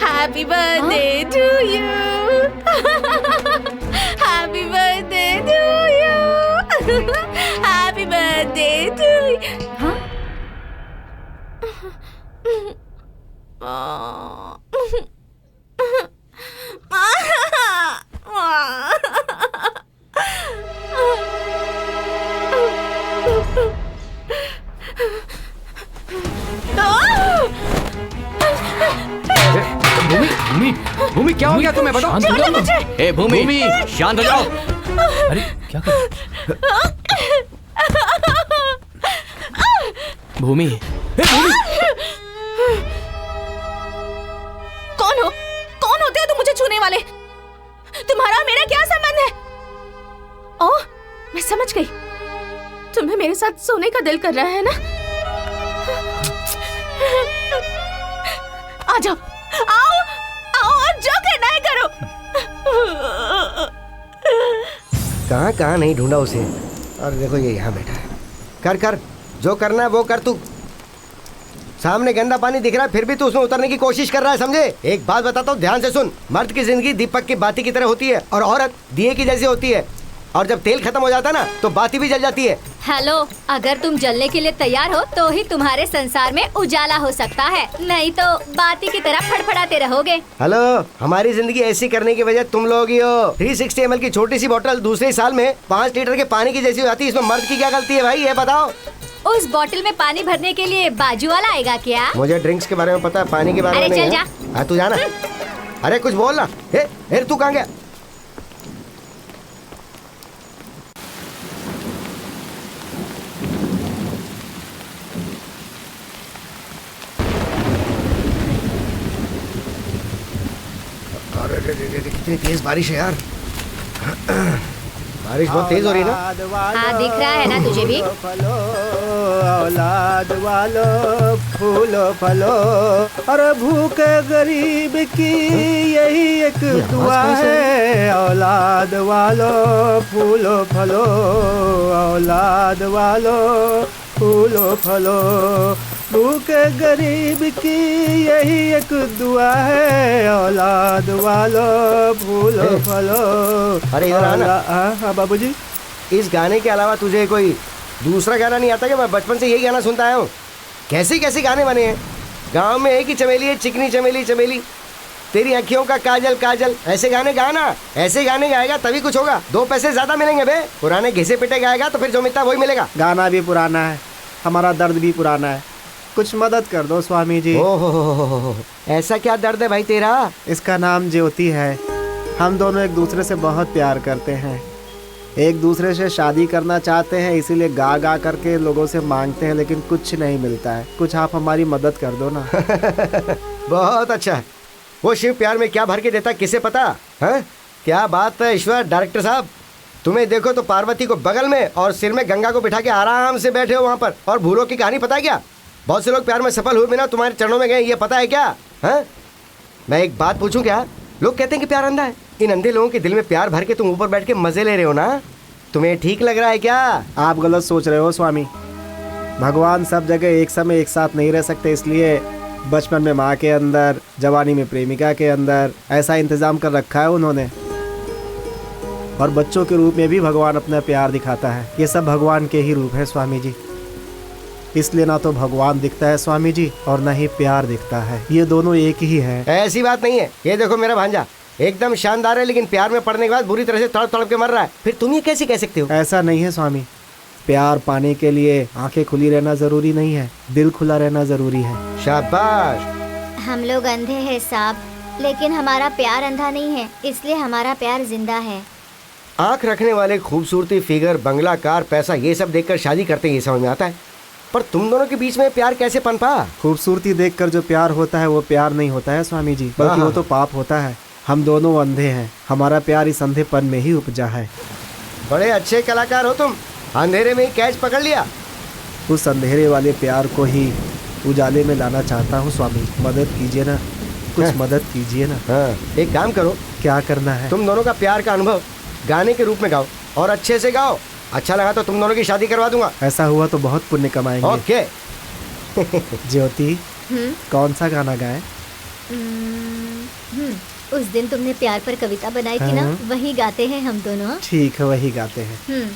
Happy birthday to you. Happy birthday to you. Happy birthday to you. हाँ? भूमि, भूमि, भूमि, क्या हो गया तुम्हें? बताओ। शांत हो जाओ। ए भूमि, शांत हो जाओ। अरे क्या कर? भूमि, कौन हो? कौन होते हो तुम मुझे छूने वाले? तुम्हारा और मेरा क्या संबंध है? ओह, मैं समझ गई। तुम्हें मेरे साथ सोने का दिल कर रहा है ना? आ जाओ, आओ, आओ और जो करना है करो। कहाँ कहाँ नहीं ढूंढा उसे, और देखो ये यहाँ बैठा है। कर कर, जो करना है वो कर तू। सामने गंदा पानी दिख रहा है फिर भी तू उसमें उतरने की कोशिश कर रहा है, समझे? एक बात बताता हूँ, ध्यान से सुन। मर्द की जिंदगी दीपक की बाती की तरह होती है और औरत दिए की जैसी होती है, और जब तेल खत्म हो जाता है ना तो बाती भी जल जाती है। हेलो, अगर तुम जलने के लिए तैयार हो तो ही तुम्हारे संसार में उजाला हो सकता है, नहीं तो बाती की तरह फड़फड़ाते रहोगे। हेलो, हमारी जिंदगी ऐसी करने की वजह तुम लोग ही हो। 360 ml की छोटी सी बोतल दूसरे साल में 5 लीटर के पानी की जैसी हो जाती है, इसमें मर्द की क्या गलती है भाई, ये बताओ। उस बोतल में पानी भरने के लिए बाजू वाला आएगा क्या? मुझे ड्रिंक्स के बारे में पता है, पानी के बारे में अरे नहीं चल है। हाँ तू जाना। अरे कुछ बोल ना। हे तू कहाँ गया? कितनी तेज बारिश है यार। बारिश बहुत तेज हो रही है ना? हाँ, दिख रहा है ना तुझे भी? औलाद वालो फूलो फलो, अरे भूखे गरीब की यही एक दुआ है। औलाद वालो फूलो फलो, औलाद वालो फूलो फलो, भूखे गरीब की यही एक दुआ है। औलाद वालो फूलो फलो। अरे इधर आना। हाँ बाबूजी। इस गाने के अलावा तुझे कोई दूसरा गाना नहीं आता क्या? मैं बचपन से यही गाना सुनता आया हूँ। कैसे कैसे गाने बने हैं गांव में, एक ही चमेली है, चिकनी चमेली चमेली, तेरी अखियों का काजल काजल। ऐसे गाने गाना, ऐसे गाने गाएगा तभी कुछ होगा, 2 पैसे ज्यादा मिलेंगे बे। पुराने घिसे पिटे गाएगा तो फिर जो मिलता है वही मिलेगा। गाना भी पुराना है, हमारा दर्द भी पुराना है, कुछ मदद कर दो स्वामी जी। ओहो, ऐसा क्या दर्द है भाई तेरा? इसका नाम ज्योति है। हम दोनों एक दूसरे से बहुत प्यार करते हैं, एक दूसरे से शादी करना चाहते हैं, इसीलिए गा गा करके लोगों से मांगते हैं, लेकिन कुछ नहीं मिलता है। कुछ आप हमारी मदद कर दो ना। बहुत अच्छा है। वो शिव प्यार में क्या भर के देता किसे पता है? क्या बात है ईश्वर। डायरेक्टर साहब, तुम्हें देखो तो पार्वती को बगल में और सिर में गंगा को बिठा के आराम से बैठे हो वहाँ पर। और भूलों की कहानी पता है क्या? बहुत से लोग प्यार में सफल हुए बिना तुम्हारे चरणों में गए, ये पता है क्या? हैं? मैं एक बात पूछूं क्या? लोग कहते हैं कि प्यार अंधा है। इन अंधे लोगों के दिल में प्यार भर के तुम ऊपर बैठ के मजे ले रहे हो ना। तुम्हें ठीक लग रहा है क्या? आप गलत सोच रहे हो स्वामी। भगवान सब जगह एक समय एक साथ नहीं रह सकते, इसलिए बचपन में माँ के अंदर, जवानी में प्रेमिका के अंदर ऐसा इंतजाम कर रखा है उन्होंने। और बच्चों के रूप में भी भगवान अपना प्यार दिखाता है। ये सब भगवान के ही रूप है स्वामी जी। इसलिए ना तो भगवान दिखता है स्वामी जी और ना ही प्यार दिखता है, ये दोनों एक ही है। ऐसी बात नहीं है। ये देखो मेरा भांजा एकदम शानदार है, लेकिन प्यार में पड़ने के बाद बुरी तरह से तड़प तड़प के मर रहा है। फिर तुम ये कैसे कह सकते हो? ऐसा नहीं है स्वामी। प्यार पाने के लिए आंखें खुली रहना जरूरी नहीं है, दिल खुला रहना जरूरी है। शाबाश। हम लोग अंधे हैं साहब, लेकिन हमारा प्यार अंधा नहीं है, इसलिए हमारा प्यार जिंदा है। आंख रखने वाले खूबसूरती, फिगर, बंगला, कार, पैसा, ये सब देखकर शादी करते हैं, ये समझ में आता है। पर तुम दोनों के बीच में प्यार कैसे पनपा? खूबसूरती देखकर जो प्यार होता है वो प्यार नहीं होता है स्वामी जी, बल्कि वो तो पाप होता है। हम दोनों अंधे हैं, हमारा प्यार इस अंधेपन में ही उपजा है। बड़े अच्छे कलाकार हो तुम, अंधेरे में ही कैच पकड़ लिया। उस अंधेरे वाले प्यार को ही उजाले में लाना चाहता हूँ स्वामी। मदद कीजिए ना, कुछ मदद कीजिए ना। एक काम करो। क्या करना है? तुम दोनों का प्यार का अनुभव गाने के रूप में गाओ, और अच्छे से गाओ। अच्छा लगा तो तुम दोनों की शादी करवा दूंगा। ऐसा हुआ तो बहुत पुण्य कमाएंगे। ओके। ज्योति, कौन सा गाना गाए? उस दिन तुमने प्यार पर कविता बनाई थी ना, वही गाते हैं हम दोनों। ठीक है, वही गाते हैं।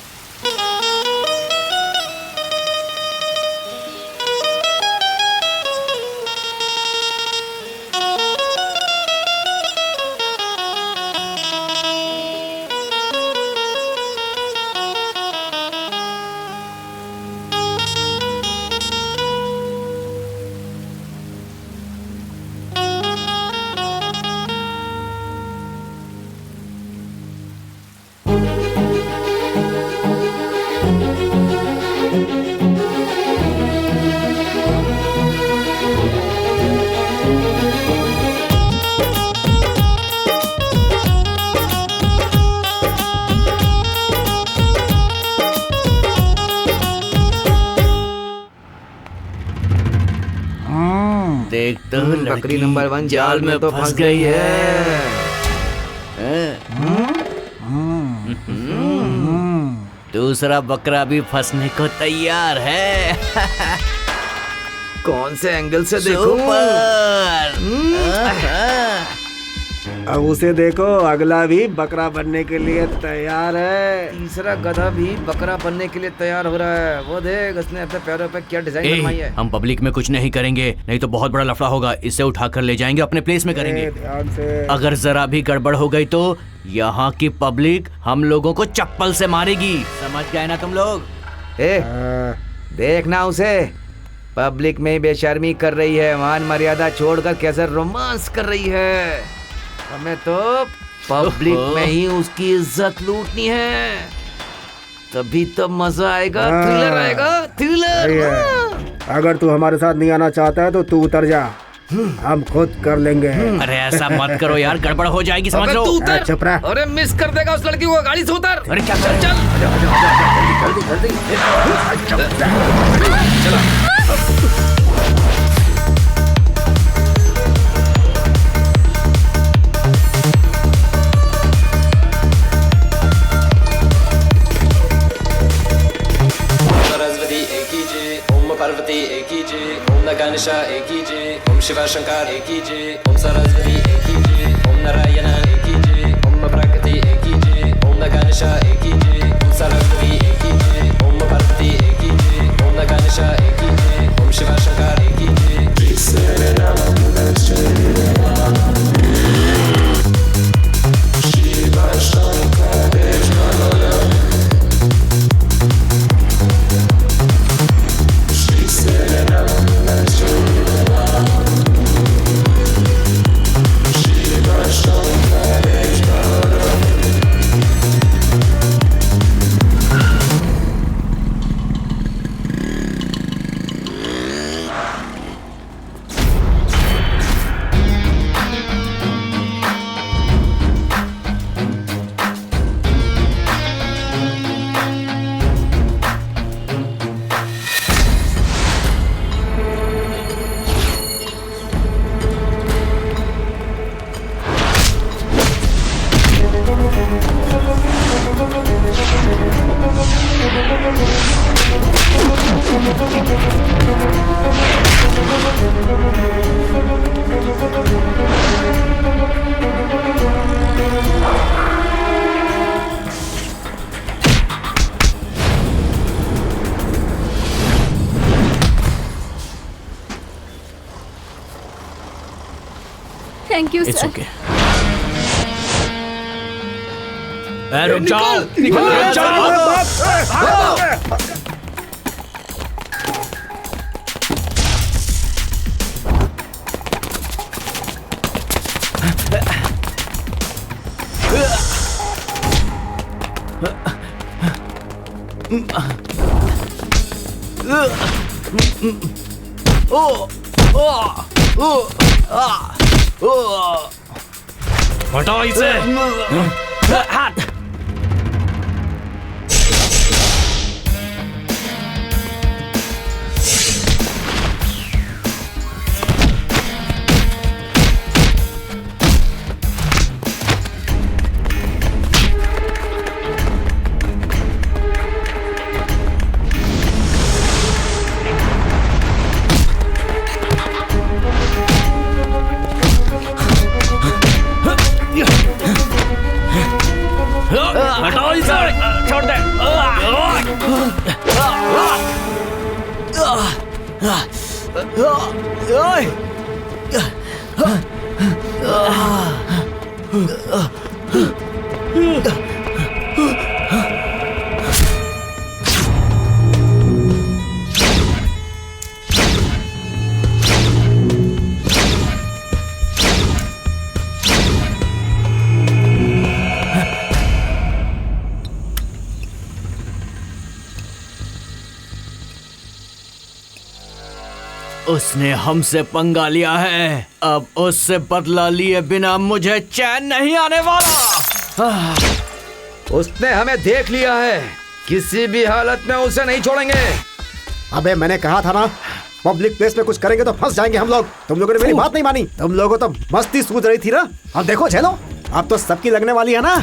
देख तो बकरी नंबर 1 जाल में तो फंस गई है। दूसरा बकरा भी फंसने को तैयार है। कौन से एंगल से देखूं? अब उसे देखो, अगला भी बकरा बनने के लिए तैयार है। तीसरा गधा भी बकरा बनने के लिए तैयार हो रहा है। वो देख, उसने अपने पैरों पे क्या डिजाइन बनवाई है। हम पब्लिक में कुछ नहीं करेंगे, नहीं तो बहुत बड़ा लफड़ा होगा। इसे उठाकर ले जाएंगे, अपने प्लेस में करेंगे। ध्यान से। अगर जरा भी गड़बड़ हो गई तो यहाँ की पब्लिक हम लोगों को चप्पल से मारेगी। समझ गए ना तुम लोग? देखना उसे, पब्लिक में बेशर्मी कर रही है, मान मर्यादा छोड़कर कैसे रोमांस कर रही है। हमें तो पब्लिक में ही उसकी इज्जत लूटनी है, तभी तो मजा आएगा, थ्रिलर आएगा, थ्रिलर। अगर तू हमारे साथ नहीं आना चाहता है तो तू उतर जा, हम खुद कर लेंगे। अरे ऐसा मत करो यार, गड़बड़ हो जाएगी, समझ लो। तू उतर। चुप रह। अरे मिस कर देगा उस लड़की को, गाड़ी से उतर। अरे क्या चल चल पार्वती एक ही जय, ओम नगानिशा एक ही जय, ओम शिवा शंकर एक ही जय, ओम सरस्वती एक ही जय, ओम नारायण एक ही जय, ओम प्रकृति एक ही जय, ओम नगानिशा एक ही जय, ओम सरस्वती एक ही जय, ओम पार्वती एक ही जय, ओम नगानिशा एक ही जय, ओम शिवा शंकर एक ही जय। Thank you it's sir. Okay. रुक जाओ, रुक जाओ। हटाओ इसे। हटाओ इसे, छोड़ दे। उसने हमसे पंगा लिया है, अब उससे बदला लिए बिना मुझे चैन नहीं आने वाला। उसने हमें देख लिया है, किसी भी हालत में उसे नहीं छोड़ेंगे। अबे मैंने कहा था ना, पब्लिक प्लेस में कुछ करेंगे तो फंस जाएंगे हम लोग। तुम लोगों ने मेरी बात नहीं मानी। तुम लोगों तो मस्ती सूझ रही थी ना, अब देखो झेलो, अब तो सबकी लगने वाली है ना।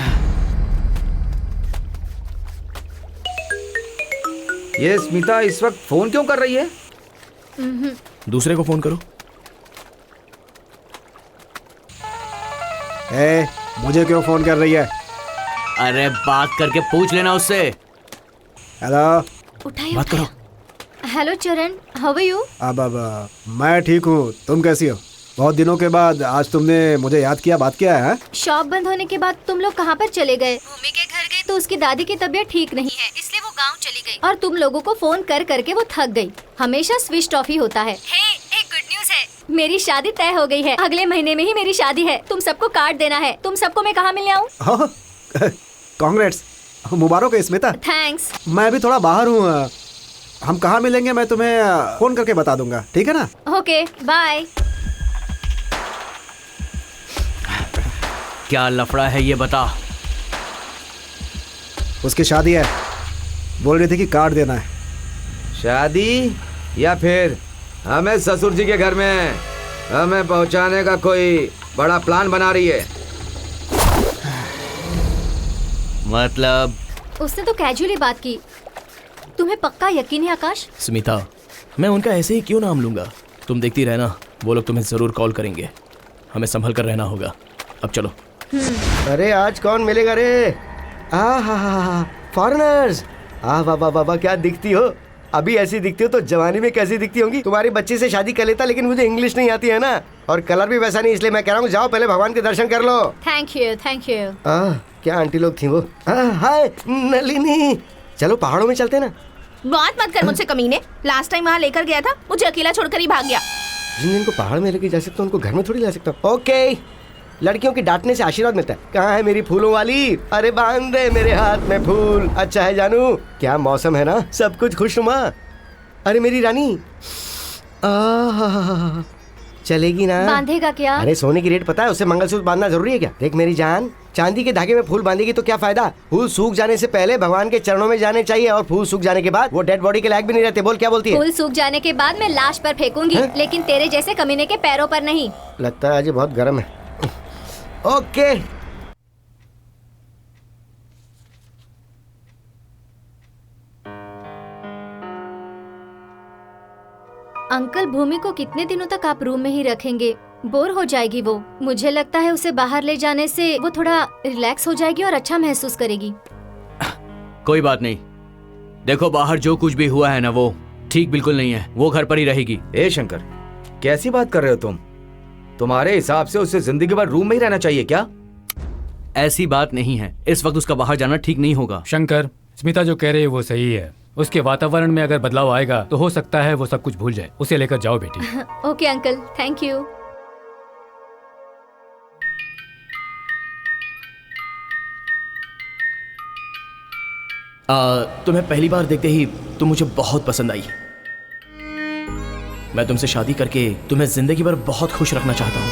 ये स्मिता इस वक्त फोन क्यों कर रही है? दूसरे को फोन करो। मुझे क्यों फोन कर रही है? अरे बात करके पूछ लेना उससे। हेलो, उठाइए, बात करो। हेलो चरण, हाउ आर यू? अब मैं ठीक हूँ, तुम कैसी हो? बहुत दिनों के बाद आज तुमने मुझे याद किया, बात किया है? शॉप बंद होने के बाद तुम लोग कहाँ पर चले गए? भूमि के घर गए तो उसकी दादी की तबीयत ठीक नहीं है, इसलिए वो गांव चली गई और तुम लोगों को फोन कर करके वो थक गई। हमेशा स्विच ऑफ ही होता है। एक गुड न्यूज है, मेरी शादी तय हो गई है। अगले महीने में ही मेरी शादी है। तुम सबको कार्ड देना है। तुम सबको मैं कहाँ मिलने आऊँ? कांग्रेट्स, मुबारक है स्मिता। थैंक्स। मैं भी थोड़ा बाहर हूँ, हम कहाँ मिलेंगे मैं तुम्हें फोन करके बता दूंगा, ठीक है ना? Okay, bye. क्या लफड़ा है ये बता। उसकी शादी है, बोल रही थी कि कार्ड देना है। शादी या फिर हमें ससुर जी के घर में हमें पहुंचाने का कोई बड़ा प्लान बना रही है? मतलब उसने तो कैजुअली बात की। तुम्हें पक्का यकीन है आकाश? स्मिता, मैं उनका ऐसे ही क्यों नाम लूंगा? तुम देखती रहना, वो लोग तुम्हें जरूर कॉल करेंगे। हमें संभल कर रहना होगा। अब चलो। अरे आज कौन मिलेगा रे? हा फॉरेनर्स। वाह वाह वाह, क्या दिखती हो। अभी ऐसी दिखती हो तो जवानी में कैसी दिखती होंगी। तुम्हारी बच्ची से शादी कर लेता, लेकिन मुझे इंग्लिश नहीं आती है ना, और कलर भी वैसा नहीं, इसलिए मैं कह रहा हूँ जाओ पहले भगवान के दर्शन कर लो। Thank you, thank you. क्या आंटी लोग थी वो। हाय नलिनी, चलो पहाड़ों में चलते ना। बात मत कर मुझसे कमीने। लास्ट टाइम वहाँ लेकर गया था, मुझे अकेला छोड़कर ही भाग गया। जिनको पहाड़ में लेके जा सकता हूँ उनको घर में थोड़ी ला सकता हूँ। ओके, लड़कियों की डांटने से आशीर्वाद मिलता है। कहाँ है मेरी फूलों वाली? अरे बांध दे मेरे हाथ में फूल। अच्छा है जानू, क्या मौसम है ना, सब कुछ खुशनुमा। अरे मेरी रानी, चलेगी ना? बांधेगा क्या? अरे सोने की रेट पता है, उससे मंगलसूत्र बांधना जरूरी है क्या? देख मेरी जान, चांदी के धागे में फूल बांधेगी तो क्या फायदा? फूल सूख जाने से पहले भगवान के चरणों में जाने चाहिए, और फूल सूख जाने के बाद वो डेड बॉडी के लायक भी नहीं रहते। बोल क्या बोलती है? फूल सूख जाने के बाद मैं लाश पर फेंकूंगी, लेकिन तेरे जैसे कमीने के पैरों पर नहीं। लगता है आज बहुत गर्म है। ओके, अंकल, भूमि को कितने दिनों तक आप रूम में ही रखेंगे? बोर हो जाएगी वो। मुझे लगता है उसे बाहर ले जाने से वो थोड़ा रिलैक्स हो जाएगी और अच्छा महसूस करेगी। कोई बात नहीं, देखो बाहर जो कुछ भी हुआ है ना, वो ठीक बिल्कुल नहीं है। वो घर पर ही रहेगी। ए शंकर, कैसी बात कर रहे हो तुम? तुम्हारे हिसाब से उसे जिंदगी भर रूम में ही रहना चाहिए क्या? ऐसी बात नहीं है, इस वक्त उसका बाहर जाना ठीक नहीं होगा। शंकर, स्मिता जो कह रही है वो सही है। उसके वातावरण में अगर बदलाव आएगा तो हो सकता है वो सब कुछ भूल जाए। उसे लेकर जाओ बेटी। Okay uncle, thank you. तुम्हें पहली बार देखते ही तुम मुझे बहुत पसंद आई। मैं तुमसे शादी करके तुम्हें जिंदगी भर बहुत खुश रखना चाहता हूं।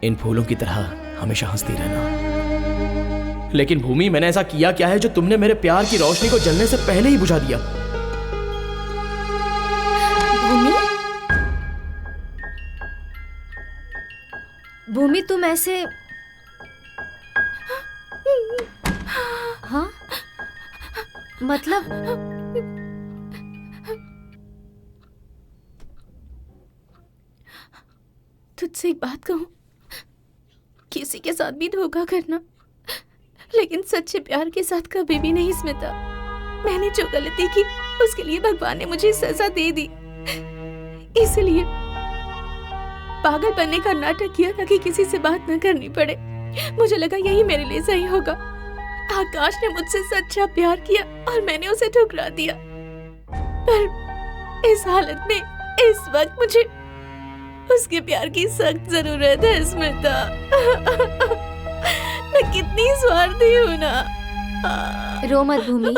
इन फूलों की तरह हमेशा हंसती रहना। लेकिन भूमि, मैंने ऐसा किया क्या है जो तुमने मेरे प्यार की रोशनी को जलने से पहले ही बुझा दिया? भूमि, तुम ऐसे हाँ मतलब तुझसे एक बात कहूं, किसी के साथ भी धोखा करना, लेकिन सच्चे प्यार के साथ कभी भी नहीं स्मिता। मैंने जो गलती की उसके लिए भगवान ने मुझे सजा दे दी, इसलिए पागल बनने का नाटक किया ताकि किसी से बात न करनी पड़े। मुझे लगा यही मेरे लिए सही होगा। आकाश ने मुझसे सच्चा प्यार किया और मैंने उसे ठुकरा दिया, पर इस हालत में इस वक्त मुझे उसके प्यार की सख्त जरूरत है स्मिता। मैं कितनी स्वार्थी हूँ ना। रो मत भूमि,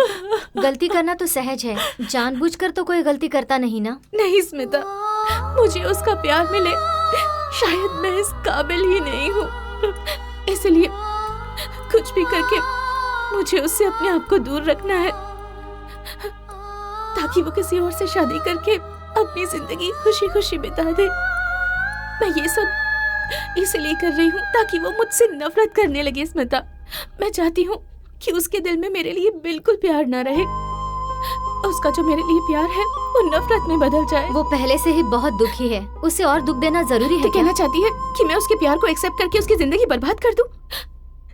गलती करना तो सहज है, जानबूझकर तो कोई गलती करता नहीं ना। नहीं स्मिता, मुझे उसका प्यार मिले, शायद मैं इस काबिल ही नहीं हूँ, इसलिए कुछ भी करके मुझे उससे अपने आप को दूर रखना है, ताकि वो किसी और से शादी करके अपनी जिंदगी खुशी खुशी बिता दे। मैं ये सब इसलिए कर रही हूँ ताकि वो मुझसे नफरत करने लगे स्मिता। मैं चाहती हूँ कि उसके दिल में मेरे लिए बिल्कुल प्यार ना रहे। उसका जो मेरे लिए प्यार है वो नफरत में बदल जाए। वो पहले से ही बहुत दुखी है, उसे और दुख देना जरूरी है। तो कहना चाहती है कि मैं उसके प्यार को एक्सेप्ट करके उसकी जिंदगी बर्बाद कर दूं?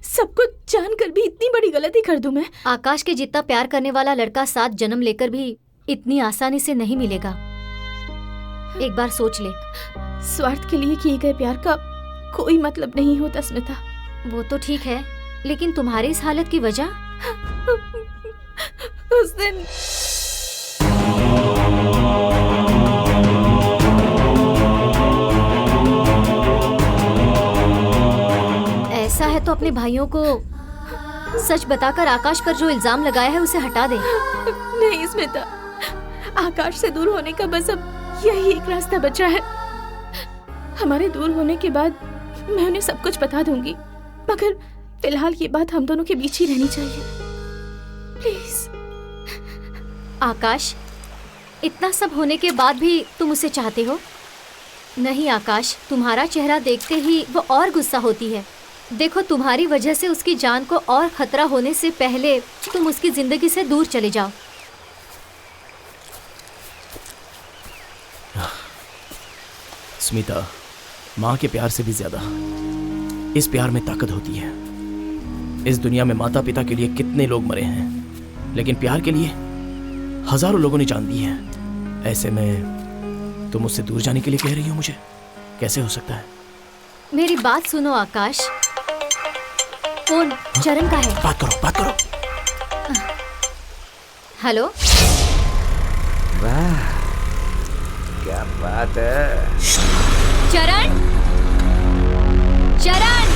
सब कुछ जानकर भी इतनी बड़ी गलती कर दूं मैं? आकाश के जितना प्यार करने वाला लड़का 7 जन्म लेकर भी इतनी आसानी से नहीं मिलेगा। एक बार सोच ले। स्वार्थ के लिए किए गए प्यार का कोई मतलब नहीं होता स्मिता। वो तो ठीक है, लेकिन तुम्हारी इस हालत की वजह? उस दिन ऐसा है तो अपने भाइयों को सच बताकर आकाश पर जो इल्जाम लगाया है उसे हटा दे। नहीं स्मिता, आकाश से दूर होने का बस अब यही एक रास्ता बचा है। हमारे दूर होने के बाद मैं उन्हें सब कुछ बता दूंगी, मगर फिलहाल ये बात हम दोनों के बीच ही रहनी चाहिए, प्लीज। आकाश, इतना सब होने के बाद भी तुम उसे चाहते हो? नहीं आकाश, तुम्हारा चेहरा देखते ही वो और गुस्सा होती है। देखो, तुम्हारी वजह से उसकी जान को और खतरा होने से पहले तुम उसकी जिंदगी से दूर चले जाओ। स्मिता, माँ के प्यार से भी ज्यादा इस प्यार में ताकत होती है। इस दुनिया में माता पिता के लिए कितने लोग मरे हैं, लेकिन प्यार के लिए हजारों लोगों ने जान दी है। ऐसे में तुम मुझसे दूर जाने के लिए कह रही हो मुझे? कैसे हो सकता है? मेरी बात सुनो आकाश। फोन चरण का है। बात करो, बात करो। हेलो। वाह, क्या बात है। चरण, चरण।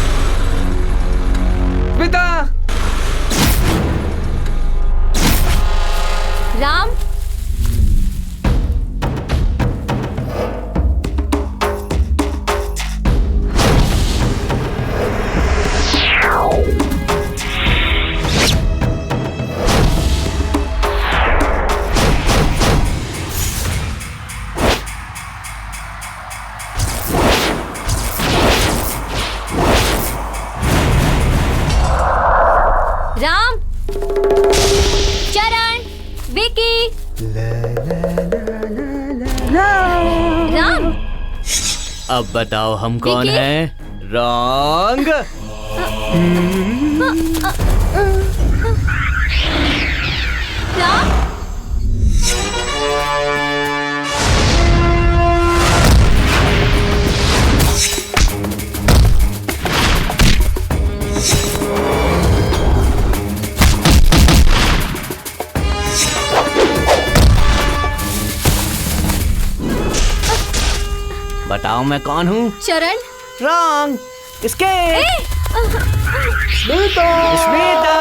पिता। राम। राम, चरण, विकी। राम। अब बताओ हम कौन विकी? हैं? रॉन्ग। राम। बताओ मैं कौन हूँ? शरण। रॉन्ग। ए! स्मिता स्मिता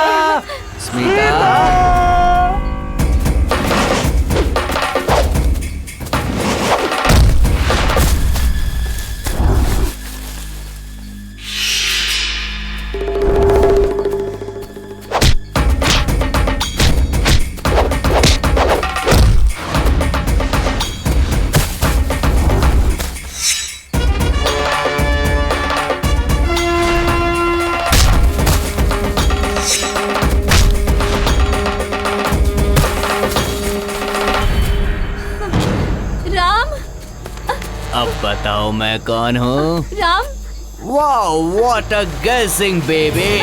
स्मिता राम। अब बताओ मैं कौन हूँ? राम। वाओ, व्हाट अ गेसिंग बेबी।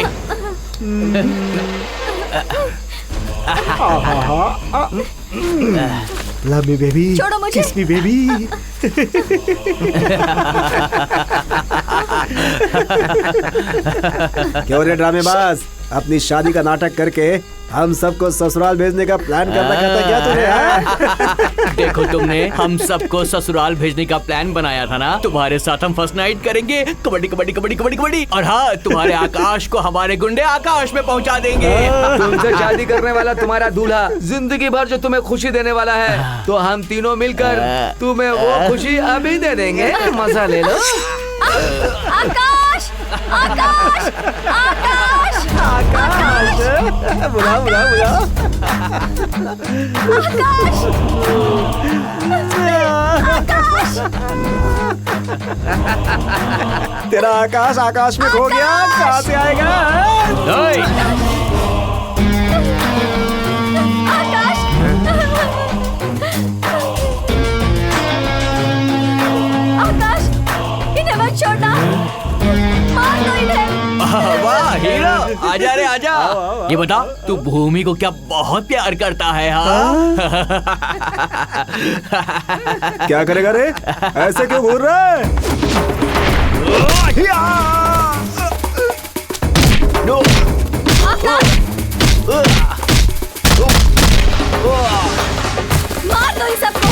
लव मी बेबी, छोड़ो मुझे। किस मी बेबी। क्यों रे ड्रामेबाज, अपनी शादी का नाटक करके हम सबको ससुराल भेजने का प्लान कर रखा था क्या तूने? हाँ? देखो तुमने हम सबको ससुराल भेजने का प्लान बनाया था ना। तुम्हारे साथ हम फर्स्ट नाइट करेंगे, कबड्डी कबड्डी कबड्डी कबड्डी कबड्डी, और हाँ, तुम्हारे आकाश को हमारे गुंडे आकाश में पहुंचा देंगे। तुमसे शादी करने वाला तुम्हारा दूल्हा जिंदगी भर जो तुम्हें खुशी देने वाला है, तो हम तीनों मिलकर तुम्हें वो खुशी अभी दे देंगे। मजा ले लो। आकाश। आकाश। आकाश। आकाश, बुला बुला बुला। आकाश। आकाश। तेरा आकाश आकाश में खो गया, कहाँ से आएगा? आकाश। आकाश, इन्हें मत छोड़ना, मार दो इन्हें। वाह हीरो, आजा रे आजा। ये बता, तू भूमि को क्या बहुत प्यार करता है? हाँ? क्या करेगा रे? ऐसे क्यों घूर रहा है? मार दो इन सबको।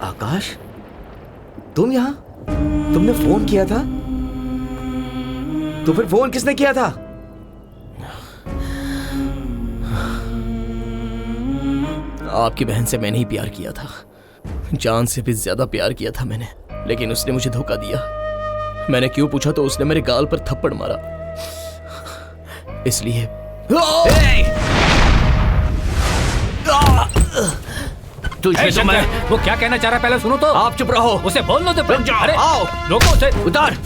आकाश, तुम यहाँ? तुमने फोन किया था? तो फिर फोन किसने किया था? आपकी बहन से मैंने ही प्यार किया था, जान से भी ज्यादा प्यार किया था मैंने, लेकिन उसने मुझे धोखा दिया। मैंने क्यों पूछा तो उसने मेरे गाल पर थप्पड़ मारा, इसलिए। तुझे तो मैं वो क्या कहना चाह रहा है पहले सुनो तो। आप चुप रहो। उसे बोलने दो। रुक जाओ। अरे आओ, रोको उसे। उतार।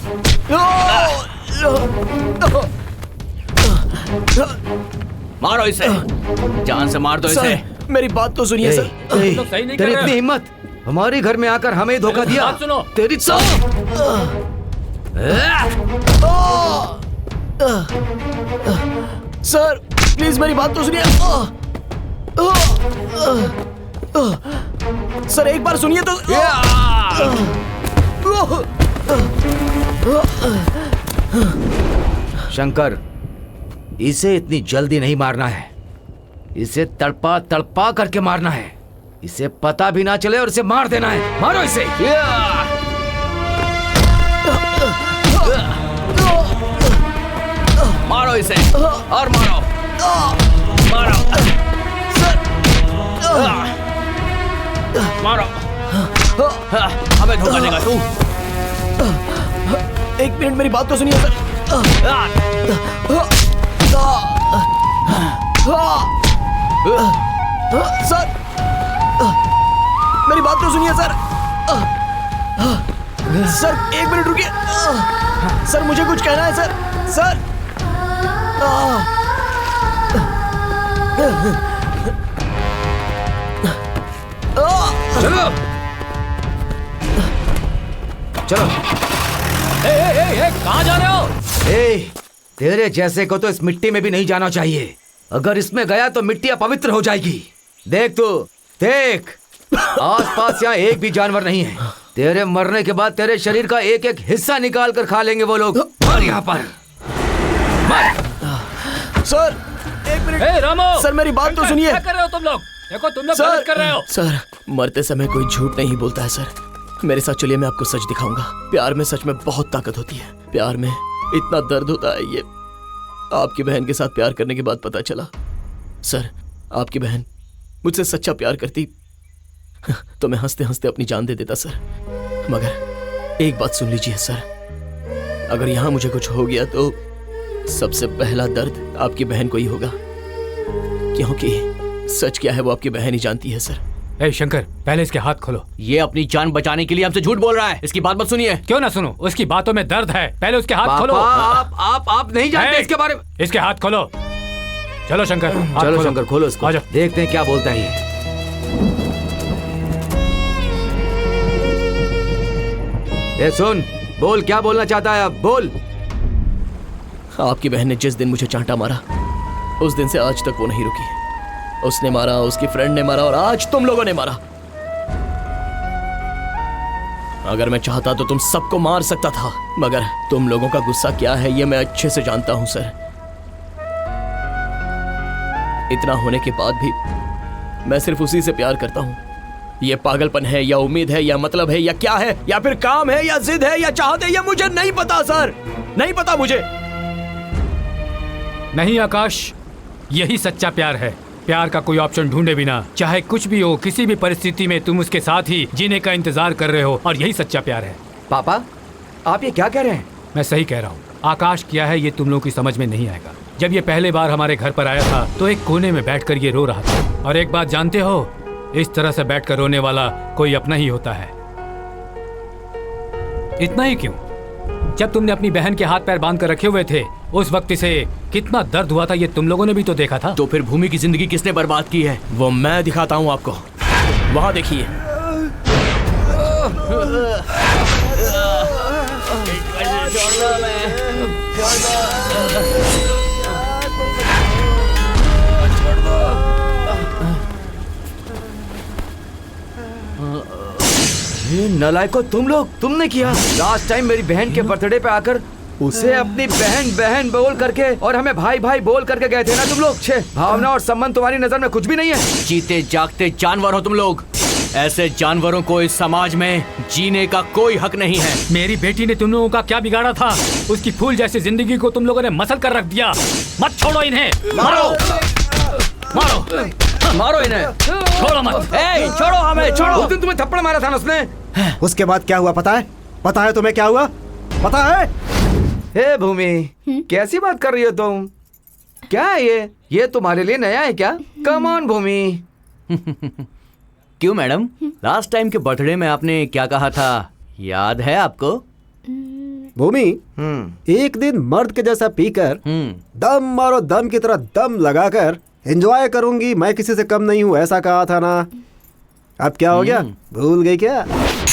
मारो इसे, जान से मार दो इसे। मेरी बात तो सुनिए सर। तो सही नहीं कर तेरी रहे इतनी हो। हिम्मत, हमारे घर में आकर हमें धोखा दिया। बात सुनो। तेरी सर प्लीज मेरी बात तो सुनिए। सर एक बार सुनिए तो। शंकर, इसे इतनी जल्दी नहीं मारना है, इसे तड़पा तड़पा करके मारना है। इसे पता भी ना चले और इसे मार देना है। मारो इसे। मारो इसे और मारो। मारो मारो। हमें धोखा देगा तू। एक मिनट मेरी बात तो सुनिए सर। सर मेरी बात तो सुनिए सर। सर एक मिनट रुकिए। सर मुझे कुछ कहना है सर। सर चलो चलो। कहाँ जा रहे हो? ए, तेरे जैसे को तो इस मिट्टी में भी नहीं जाना चाहिए। अगर इसमें गया तो मिट्टी अपवित्र हो जाएगी। देख तू, देख, आसपास यहाँ एक भी जानवर नहीं है। तेरे मरने के बाद तेरे शरीर का एक एक हिस्सा निकाल कर खा लेंगे वो लोग। और यहाँ पर सर, एक मिनट। रामो, सर मेरी बात तो सुनिए। क्या कर रहे हो तुम लोग? देखो तुम लोग गलत कर रहे हो। सर, मरते समय कोई झूठ नहीं बोलता है सर। मेरे साथ चलिए, मैं आपको सच दिखाऊंगा। प्यार में सच में बहुत ताकत होती है। प्यार में इतना दर्द होता है, ये आपकी बहन के साथ प्यार करने के बाद पता चला। सर, आपकी बहन मुझसे सच्चा प्यार करती तो मैं हंसते हंसते अपनी जान दे देता सर। मगर एक बात सुन लीजिए सर, अगर यहाँ मुझे कुछ हो गया तो सबसे पहला दर्द आपकी बहन को ही होगा, क्योंकि सच क्या है वो आपकी बहन ही जानती है सर। ए शंकर, पहले इसके हाथ खोलो। ये अपनी जान बचाने के लिए हमसे झूठ बोल रहा है। इसकी बात मत सुनिए। क्यों ना सुनो? उसकी बातों में दर्द है। पहले उसके हाथ खोलो। आप नहीं जानते इसके बारे में। इसके हाथ खोलो। चलो शंकर, चलो शंकर, खोलो इसको, देखते हैं क्या बोलता है ये। ए सुन, बोल, क्या बोलना चाहता है अब, बोल। आपकी बहन ने जिस दिन मुझे चांटा मारा, उस दिन से आज तक वो नहीं रुकी। उसने मारा, उसकी फ्रेंड ने मारा और आज तुम लोगों ने मारा। अगर मैं चाहता तो तुम सबको मार सकता था, मगर तुम लोगों का गुस्सा क्या है ये मैं अच्छे से जानता हूं सर। इतना होने के बाद भी मैं सिर्फ उसी से प्यार करता हूं। ये पागलपन है या उम्मीद है या मतलब है या क्या है, या फिर काम है या जिद है या चाहत है, ये मुझे नहीं पता सर, नहीं पता मुझे। नहीं आकाश, यही सच्चा प्यार है। प्यार का कोई ऑप्शन ढूंढे बिना, चाहे कुछ भी हो, किसी भी परिस्थिति में तुम उसके साथ ही जीने का इंतजार कर रहे हो, और यही सच्चा प्यार है। पापा, आप ये क्या कह रहे हैं? मैं सही कह रहा हूँ। आकाश क्या है ये तुम लोगों की समझ में नहीं आएगा। जब ये पहले बार हमारे घर पर आया था तो एक कोने में बैठकर ये रो रहा था। और एक बात जानते हो, इस तरह से बैठकर रोने वाला कोई अपना ही होता है। इतना ही क्यों, जब तुमने अपनी बहन के हाथ पैर बांध कर रखे हुए थे, उस वक्त से कितना दर्द हुआ था ये तुम लोगों ने भी तो देखा था। तो फिर भूमि की जिंदगी किसने बर्बाद की है? वो मैं दिखाता हूँ आपको, वहां देखिए। ये नालायकों, तुम लोग, तुमने किया। लास्ट टाइम मेरी बहन के बर्थडे पे आकर उसे अपनी बहन बहन बोल करके और हमें भाई भाई बोल करके गए थे ना तुम लोग। छे, भावना और संबंध तुम्हारी नजर में कुछ भी नहीं है। जीते जागते जानवर हो तुम लोग। ऐसे जानवरों को इस समाज में जीने का कोई हक नहीं है। मेरी बेटी ने तुम लोगों का क्या बिगाड़ा था? उसकी फूल जैसी जिंदगी को तुम लोगों ने मसल कर रख दिया। मत छोड़ो इन्हें, मारो मारो मारो इन्हें, छोड़ो मत। ए, छोड़ो हमें, छोड़ो। उस दिन तुम्हें थप्पड़ मारा था ना उसने। उसके बाद क्या हुआ पता है? पता है तुम्हें क्या हुआ? पता है? हे भूमि, कैसी बात कर रही हो तुम? क्या है ये तुम्हारे लिए नया है क्या? कम ऑन भूमि। क्यों मैडम, लास्ट टाइम के बर्थडे में आपने क्या कहा था, याद है आपको? भूमि, एक दिन मर्द के जैसा पीकर दम मारो, दम की तरह दम लगाकर एंजॉय करूंगी, मैं किसी से कम नहीं हूँ, ऐसा कहा था ना। अब क्या हो गया, भूल गई क्या?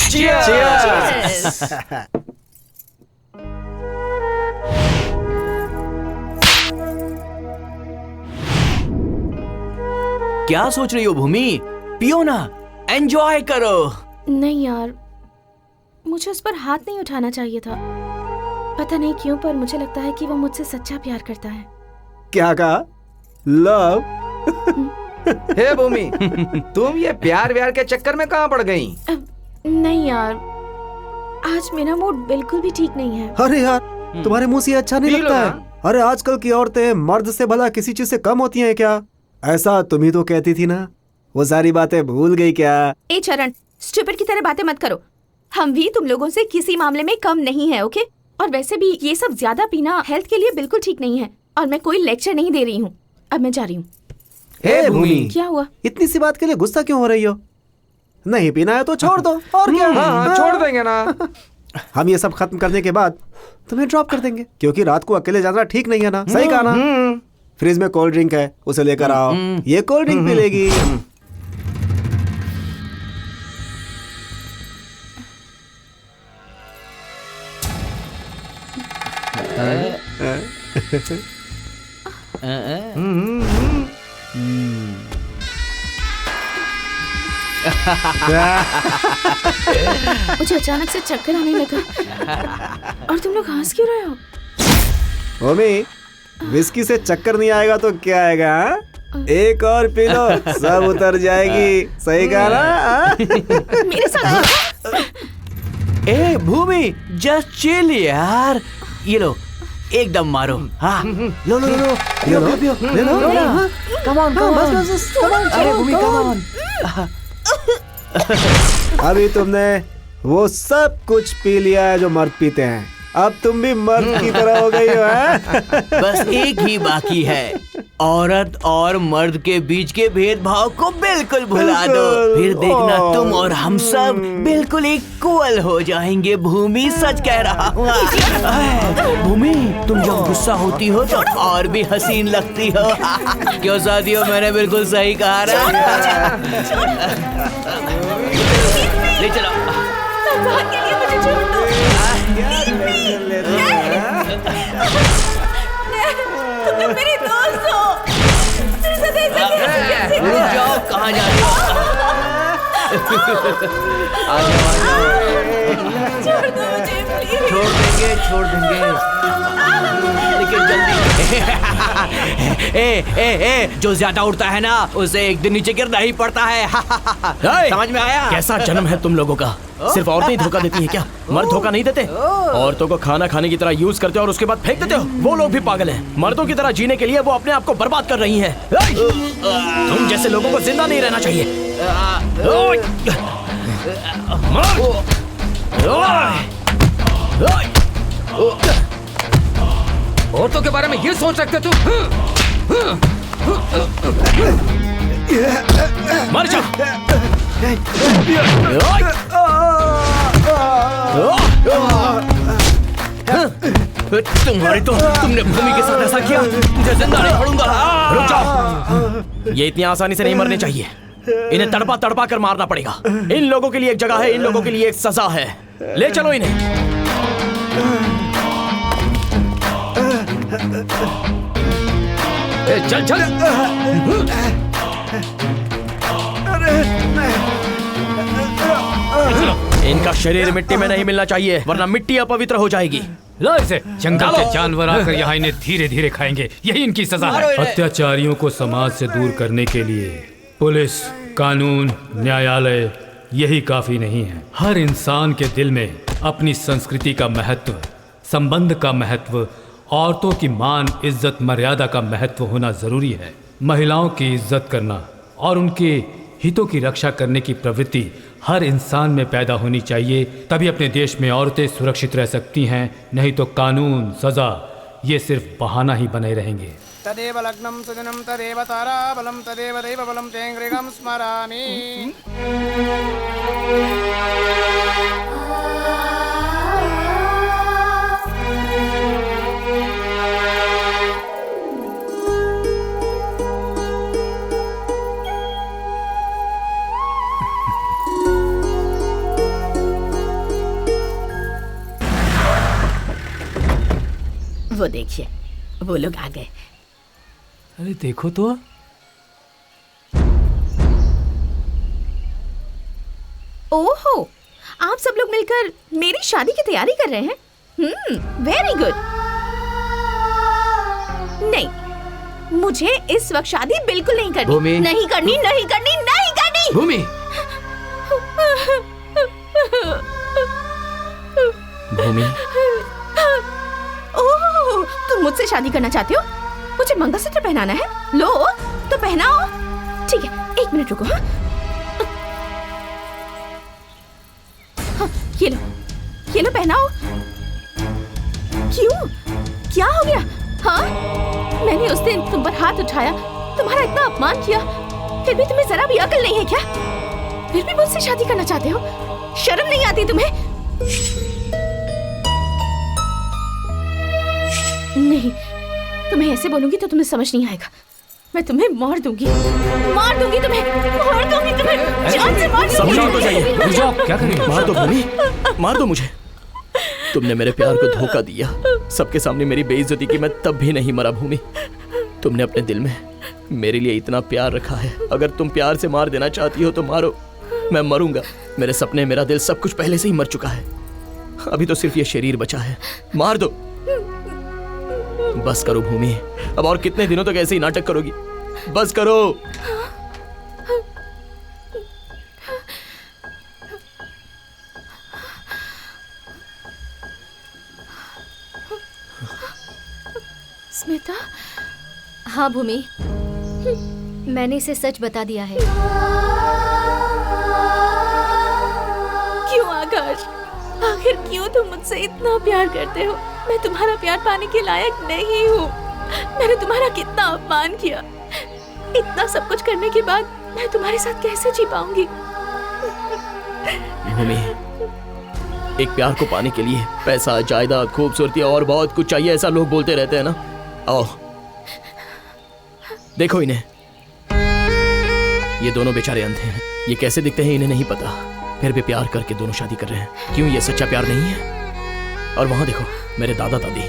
Cheers! क्या सोच रही हो भूमि? पियो ना, एंजॉय करो। नहीं यार, मुझे उस पर हाथ नहीं उठाना चाहिए था। पता नहीं क्यों, पर मुझे लगता है कि वो मुझसे सच्चा प्यार करता है। क्या कहा? लव? हे भूमि, तुम ये प्यार व्यार के चक्कर में कहाँ पड़ गई? नहीं यार, आज मेरा मूड बिल्कुल भी ठीक नहीं है। अरे यार, तुम्हारे मुंह से अच्छा नहीं लगता है। अरे आजकल की औरतें मर्द से भला किसी चीज से कम होती हैं क्या? ऐसा तुम ही तो कहती थी ना। वो सारी बातें भूल गई क्या? ए चरण, स्टूपिड की तरह बातें मत करो। हम भी तुम लोगों से किसी मामले में कम नहीं है, ओके? और वैसे भी ये सब ज्यादा पीना हेल्थ के लिए बिल्कुल ठीक नहीं है। और मैं कोई लेक्चर नहीं दे रही हूँ, अब मैं जा रही हूँ। हे भूमि, क्या हुआ? इतनी सी बात के लिए गुस्सा क्यों हो रही हो? नहीं पीना है तो छोड़ दो, और क्या? हाँ, छोड़ देंगे ना। हम ये सब खत्म करने के बाद तुम्हें ड्रॉप कर देंगे, क्योंकि रात को अकेले जाना ठीक नहीं है ना। सही कहा ना? फ्रिज में कोल्ड ड्रिंक है, उसे लेकर आओ, ये कोल्ड ड्रिंक पी लेगी। मुझे अचानक से चक्कर आने लगा। और तुम लोग हंस क्यों रहे हो? ओमी, विस्की से चक्कर नहीं आएगा तो क्या आएगा? एक और पी लो, सब उतर जाएगी। सही कहा ना? मेरे साथ ए भूमि, जस्ट चिल यार। ये लो, एकदम मारो। हाँ, लो लो लो लो कम ऑन, अरे भूमि कम ऑन। अभी तुमने वो सब कुछ पी लिया है जो मर्द पीते हैं। अब तुम भी मर्द की तरह हो गई हो, हैं? बस एक ही बाकी है, औरत और मर्द के बीच के भेदभाव को बिल्कुल भुला दो। फिर देखना तुम और हम सब बिल्कुल इक्वल हो जाएंगे। भूमि, सच कह रहा हूँ। भूमि, तुम जब गुस्सा होती हो तो और भी हसीन लगती हो। क्यों साथियों, मैंने बिल्कुल सही कहा ना? ले चलो। मुझे छोड़ दो। तुम लोग मेरे दोस्त हो। मेरे साथ ऐसा कैसे? रुक जाओ, कहाँ जा रही हो? आ जाओ। छोड़ दो मुझे, प्लीज। छोड़ देंगे लेकिन जल्दी। ए, जो ज्यादा उड़ता है ना, उसे एक दिन नीचे गिरना ही पड़ता है। समझ में आया? कैसा जन्म है तुम लोगों का? सिर्फ औरतें ही धोखा देती हैं क्या? मर्द धोखा नहीं देते? औरतों को खाना खाने की तरह यूज करते हो और उसके बाद फेंक देते हो। वो लोग भी पागल हैं। मर्दों की तरह जीने के लिए वो अपने आप को बर्बाद कर रही हैं। तुम जैसे लोगों को जिंदा नहीं रहना चाहिए। औरतों के बारे में ये सोच रखते तुम? मर जा। तुम्हारी तो, तुमने भूमि के साथ ऐसा किया, तुझे जिंदा नहीं छोड़ूंगा। रुक जाओ। ये इतनी आसानी से नहीं मरने चाहिए। इन्हें तड़पा तड़पा कर मारना पड़ेगा। इन लोगों के लिए एक जगह है, इन लोगों के लिए एक सजा है। ले चलो इन्हें। चल चल। इनका शरीर मिट्टी में नहीं मिलना चाहिए, वरना मिट्टी अपवित्र हो जाएगी। लो इसे। जंगल के जानवर आकर यहाँ इन्हें धीरे धीरे खाएंगे, यही इनकी सजा है। अत्याचारियों को समाज से दूर करने के लिए पुलिस, कानून, न्यायालय यही काफी नहीं है। हर इंसान के दिल में अपनी संस्कृति का महत्व, संबंध का महत्व, औरतों की मान, इज्जत, मर्यादा का महत्व होना जरूरी है। महिलाओं की इज्जत करना और उनके हितों की रक्षा करने की प्रवृत्ति हर इंसान में पैदा होनी चाहिए। तभी अपने देश में औरतें सुरक्षित रह सकती हैं, नहीं तो कानून, सजा ये सिर्फ बहाना ही बने रहेंगे। तदेव लग्नं सुदिनं तदेव ताराबलं तदेव दैवबलं तेङ्गृगं स्मरामि। वो देखिए, वो लोग आ गए। अरे देखो तो। ओहो, आप सब लोग मिलकर मेरी शादी की तैयारी कर रहे हैं। Very good. नहीं, मुझे इस वक्त शादी बिल्कुल नहीं करनी। भूमि। नहीं करनी, नहीं करनी, नहीं करनी। भूमि। भूमि, ओह, तुम मुझसे शादी करना चाहते हो? मुझे मंगलसूत्र पहनाना है। लो तो पहनाओ। ठीक है, एक मिनट रुको। हाँ, ये लो, ये लो, पहनाओ। क्यों? क्या हो गया? हाँ, मैंने उस दिन तुम पर हाथ उठाया, तुम्हारा इतना अपमान किया, फिर भी तुम्हें जरा भी अकल नहीं है क्या? फिर भी मुझसे शादी करना चाहते हो? शर्म नहीं आती तुम्हें? नहीं, तुम्हें ऐसे बोलूंगी तो तुम्हें समझ नहीं आएगा। मैं तुम्हें मार दूंगी तुम्हें, मार दूंगी तुम्हें, जान से मार दूंगी। समझाओ तो चाहिए। क्या करेंगे? मार दो भूमि, मार दो मुझे। तुमने मेरे प्यार को धोखा दिया, सबके सामने मेरी बेइज्जती की। मैं तब भी नहीं मरा भूमि। तुमने अपने दिल में मेरे लिए इतना प्यार रखा है। अगर तुम प्यार से मार देना चाहती हो तो मारो, मैं मरूंगा। मेरे सपने, मेरा दिल, सब कुछ पहले से ही मर चुका है। अभी तो सिर्फ ये शरीर बचा है। मार दो। बस करो भूमि, अब और कितने दिनों तक ऐसे ही नाटक करोगी? बस करो। स्मिता। हाँ भूमि, मैंने इसे सच बता दिया है। क्यों आकाश, आखिर क्यों तुम मुझसे इतना प्यार करते हो? मैं तुम्हारा प्यार पाने के लायक नहीं हूँ। मैंने तुम्हारा कितना अपमान किया। इतना सब कुछ करने के बाद मैं तुम्हारे साथ कैसे जी पाऊंगी? भूमि, एक प्यार को पाने के लिए पैसा, जायदाद, खूबसूरती और बहुत कुछ चाहिए, ऐसा लोग बोलते रहते हैं ना। आओ देखो इन्हें, ये दोनों बेचारे अंधे हैं। ये कैसे दिखते हैं इन्हें नहीं पता, फिर भी प्यार करके दोनों शादी कर रहे हैं। क्यों ये सच्चा प्यार नहीं है? और वहां देखो मेरे दादा दादी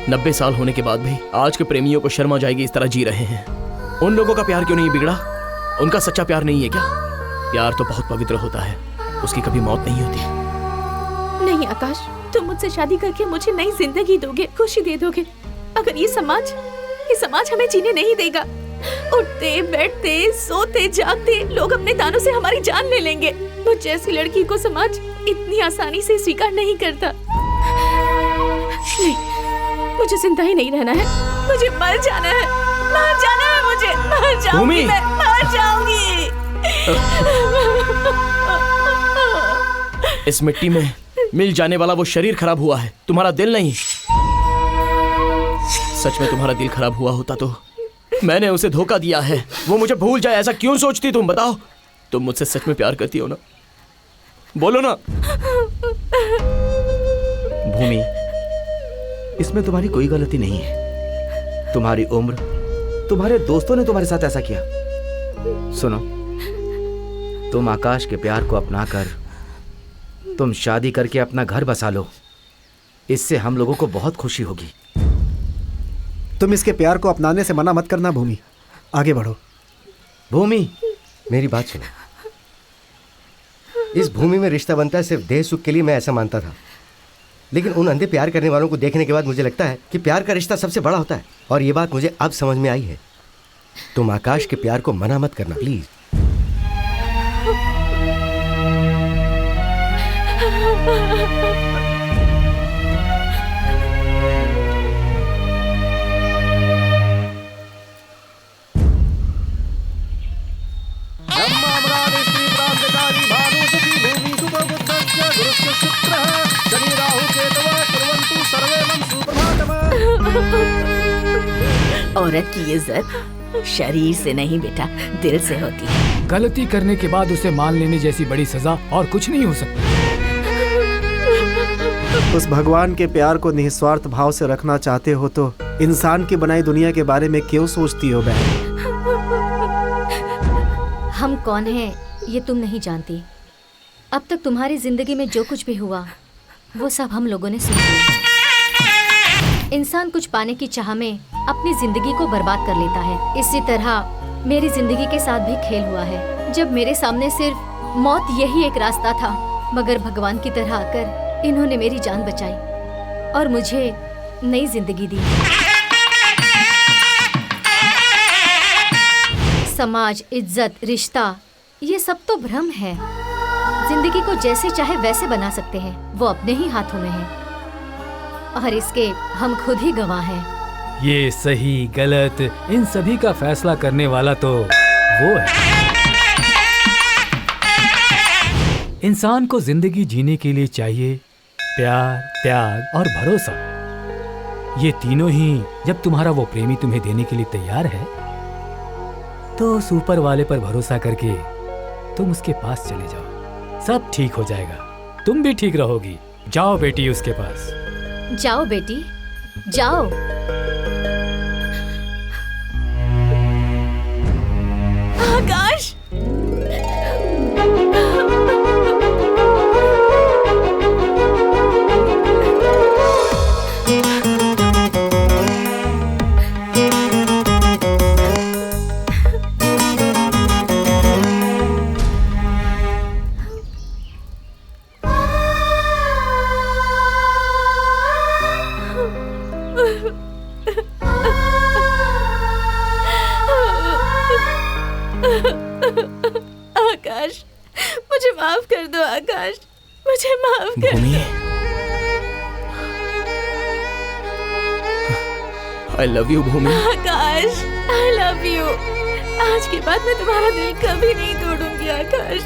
90 साल होने के बाद भी आज के प्रेमियों को शर्म आ जाएगी इस तरह जी रहे हैं। उन लोगों का प्यार क्यों नहीं बिगड़ा? उनका सच्चा प्यार नहीं है क्या? प्यार तो बहुत पवित्र होता है, उसकी कभी मौत नहीं होती। नहीं आकाश, तुम मुझसे शादी करके मुझे नई जिंदगी दोगे, खुशी दे दोगे। अगर ये समाज हमें जीने नहीं देगा, उठते बैठते सोते जागते लोग अपने दानों से हमारी जान ले लेंगे। मुझ जैसी लड़की को समाज इतनी आसानी से स्वीकार नहीं करता। नहीं, मुझे जिंदा ही नहीं रहना है, मुझे मर जाना है, मर जाना है, मुझे मर जाऊंगी, मैं मर जाऊंगी। इस मिट्टी में मिल जाने वाला वो शरीर खराब हुआ है, तुम्हारा दिल नहीं। सच में तुम्हारा दिल खराब हुआ होता तो मैंने उसे धोखा दिया है, वो मुझे भूल जाए, ऐसा क्यों सोचती तुम? बताओ, तुम मुझसे सच में प्यार करती हो ना? बोलो ना। भूमि, इसमें तुम्हारी कोई गलती नहीं है। तुम्हारी उम्र, तुम्हारे दोस्तों ने तुम्हारे साथ ऐसा किया। सुनो, तुम आकाश के प्यार को अपनाकर तुम शादी करके अपना घर बसा लो, इससे हम लोगों को बहुत खुशी होगी। तुम इसके प्यार को अपनाने से मना मत करना भूमि, आगे बढ़ो। भूमि, मेरी बात सुनो। इस भूमि में रिश्ता बनता है सिर्फ देह सुख के लिए, मैं ऐसा मानता था। लेकिन उन अंधे प्यार करने वालों को देखने के बाद मुझे लगता है कि प्यार का रिश्ता सबसे बड़ा होता है, और ये बात मुझे अब समझ में आई है। तुम आकाश के प्यार को मना मत करना प्लीज। औरत की इज्जत शरीर से नहीं बेटा, दिल से होती है। गलती करने के बाद उसे मान लेने जैसी बड़ी सजा और कुछ नहीं हो सकता। उस भगवान के प्यार को निस्वार्थ भाव से रखना चाहते हो तो इंसान की बनाई दुनिया के बारे में क्यों सोचती हो बहन? हम कौन हैं ये तुम नहीं जानती। अब तक तुम्हारी जिंदगी में जो कुछ भी हुआ वो सब हम लोगों ने सुन लिया। इंसान कुछ पाने की चाह में अपनी जिंदगी को बर्बाद कर लेता है। इसी तरह मेरी जिंदगी के साथ भी खेल हुआ है। जब मेरे सामने सिर्फ मौत यही एक रास्ता था, मगर भगवान की तरह आकर इन्होंने मेरी जान बचाई और मुझे नई जिंदगी दी। समाज, इज्जत, रिश्ता, ये सब तो भ्रम है। जिंदगी को जैसे चाहे वैसे बना सकते हैं, वो अपने ही हाथों में है और इसके हम खुद ही गवाह हैं। ये सही गलत इन सभी का फैसला करने वाला तो वो है। इंसान को जिंदगी जीने के लिए चाहिए प्यार, त्याग और भरोसा। ये तीनों ही जब तुम्हारा वो प्रेमी तुम्हें देने के लिए तैयार है तो उस ऊपर वाले पर भरोसा करके तुम उसके पास चले जाओ, सब ठीक हो जाएगा, तुम भी ठीक रहोगी। जाओ बेटी उसके पास। जाओ बेटी, जाओ। आकाश, मुझे माफ कर दो आकाश, मुझे माफ कर भूमि, I love you Bhumi. Akash, I love you। आज के बाद मैं तुम्हारा दिल कभी नहीं तोड़ूंगी आकाश।